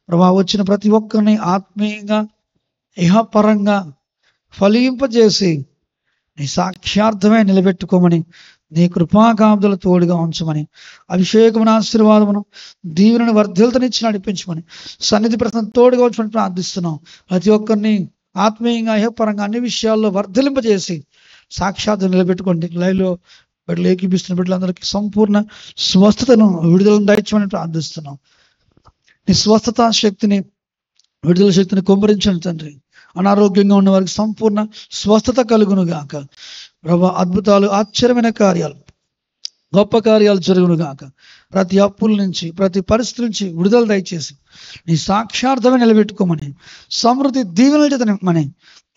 ప్రభా. వచ్చిన ప్రతి ఒక్కరిని ఆత్మీయంగా ఇహపరంగా ఫలింపజేసి నీ సాక్షార్థమే నిలబెట్టుకోమని నీ కృపాకాంతుల తోడుగా ఉంచమని, అభిషేకమున ఆశీర్వాదమును దీవెనను వర్ధిల్తనిచ్చి నడిపించమని, సన్నిధి ప్రశ్న తోడుగా ఉంచమని ప్రార్థిస్తున్నాం. ప్రతి ఒక్కరిని ఆత్మీయంగా అయ్యపరంగా అన్ని విషయాల్లో వర్ధిలింపజేసి సాక్షాత్ నిలబెట్టుకోండి. లైవ్లో బిడ్డలు ఏకీపిస్తున్న బిడ్డలందరికీ సంపూర్ణ స్వస్థతను విడుదలను దయచేయమని ప్రార్థిస్తున్నాం. నీ స్వస్థత శక్తిని, విడుదల శక్తిని కుమ్మరించండి తండ్రి. అనారోగ్యంగా ఉన్న వారికి సంపూర్ణ స్వస్థత కలుగును గాక. ప్రభా, అద్భుతాలు, ఆశ్చర్యమైన కార్యాలు, గొప్ప కార్యాలు జరుగును గాక. ప్రతి అప్పుల నుంచి, ప్రతి పరిస్థితి నుంచి విడుదల దయచేసి నీ సాక్షార్థమే నిలబెట్టుకోమని, సమృద్ధి దీవెనల చేత నింపమని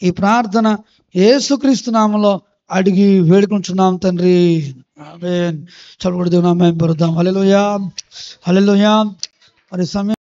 ఈ ప్రార్థన యేసుక్రీస్తు నామములో అడిగి వేడుకుంటున్నాం తండ్రి. ఆమేన్. చల్లబడి దేవుని నామమున పలుకుదాం. హల్లెలూయా, హల్లెలూయా. మరి సమయం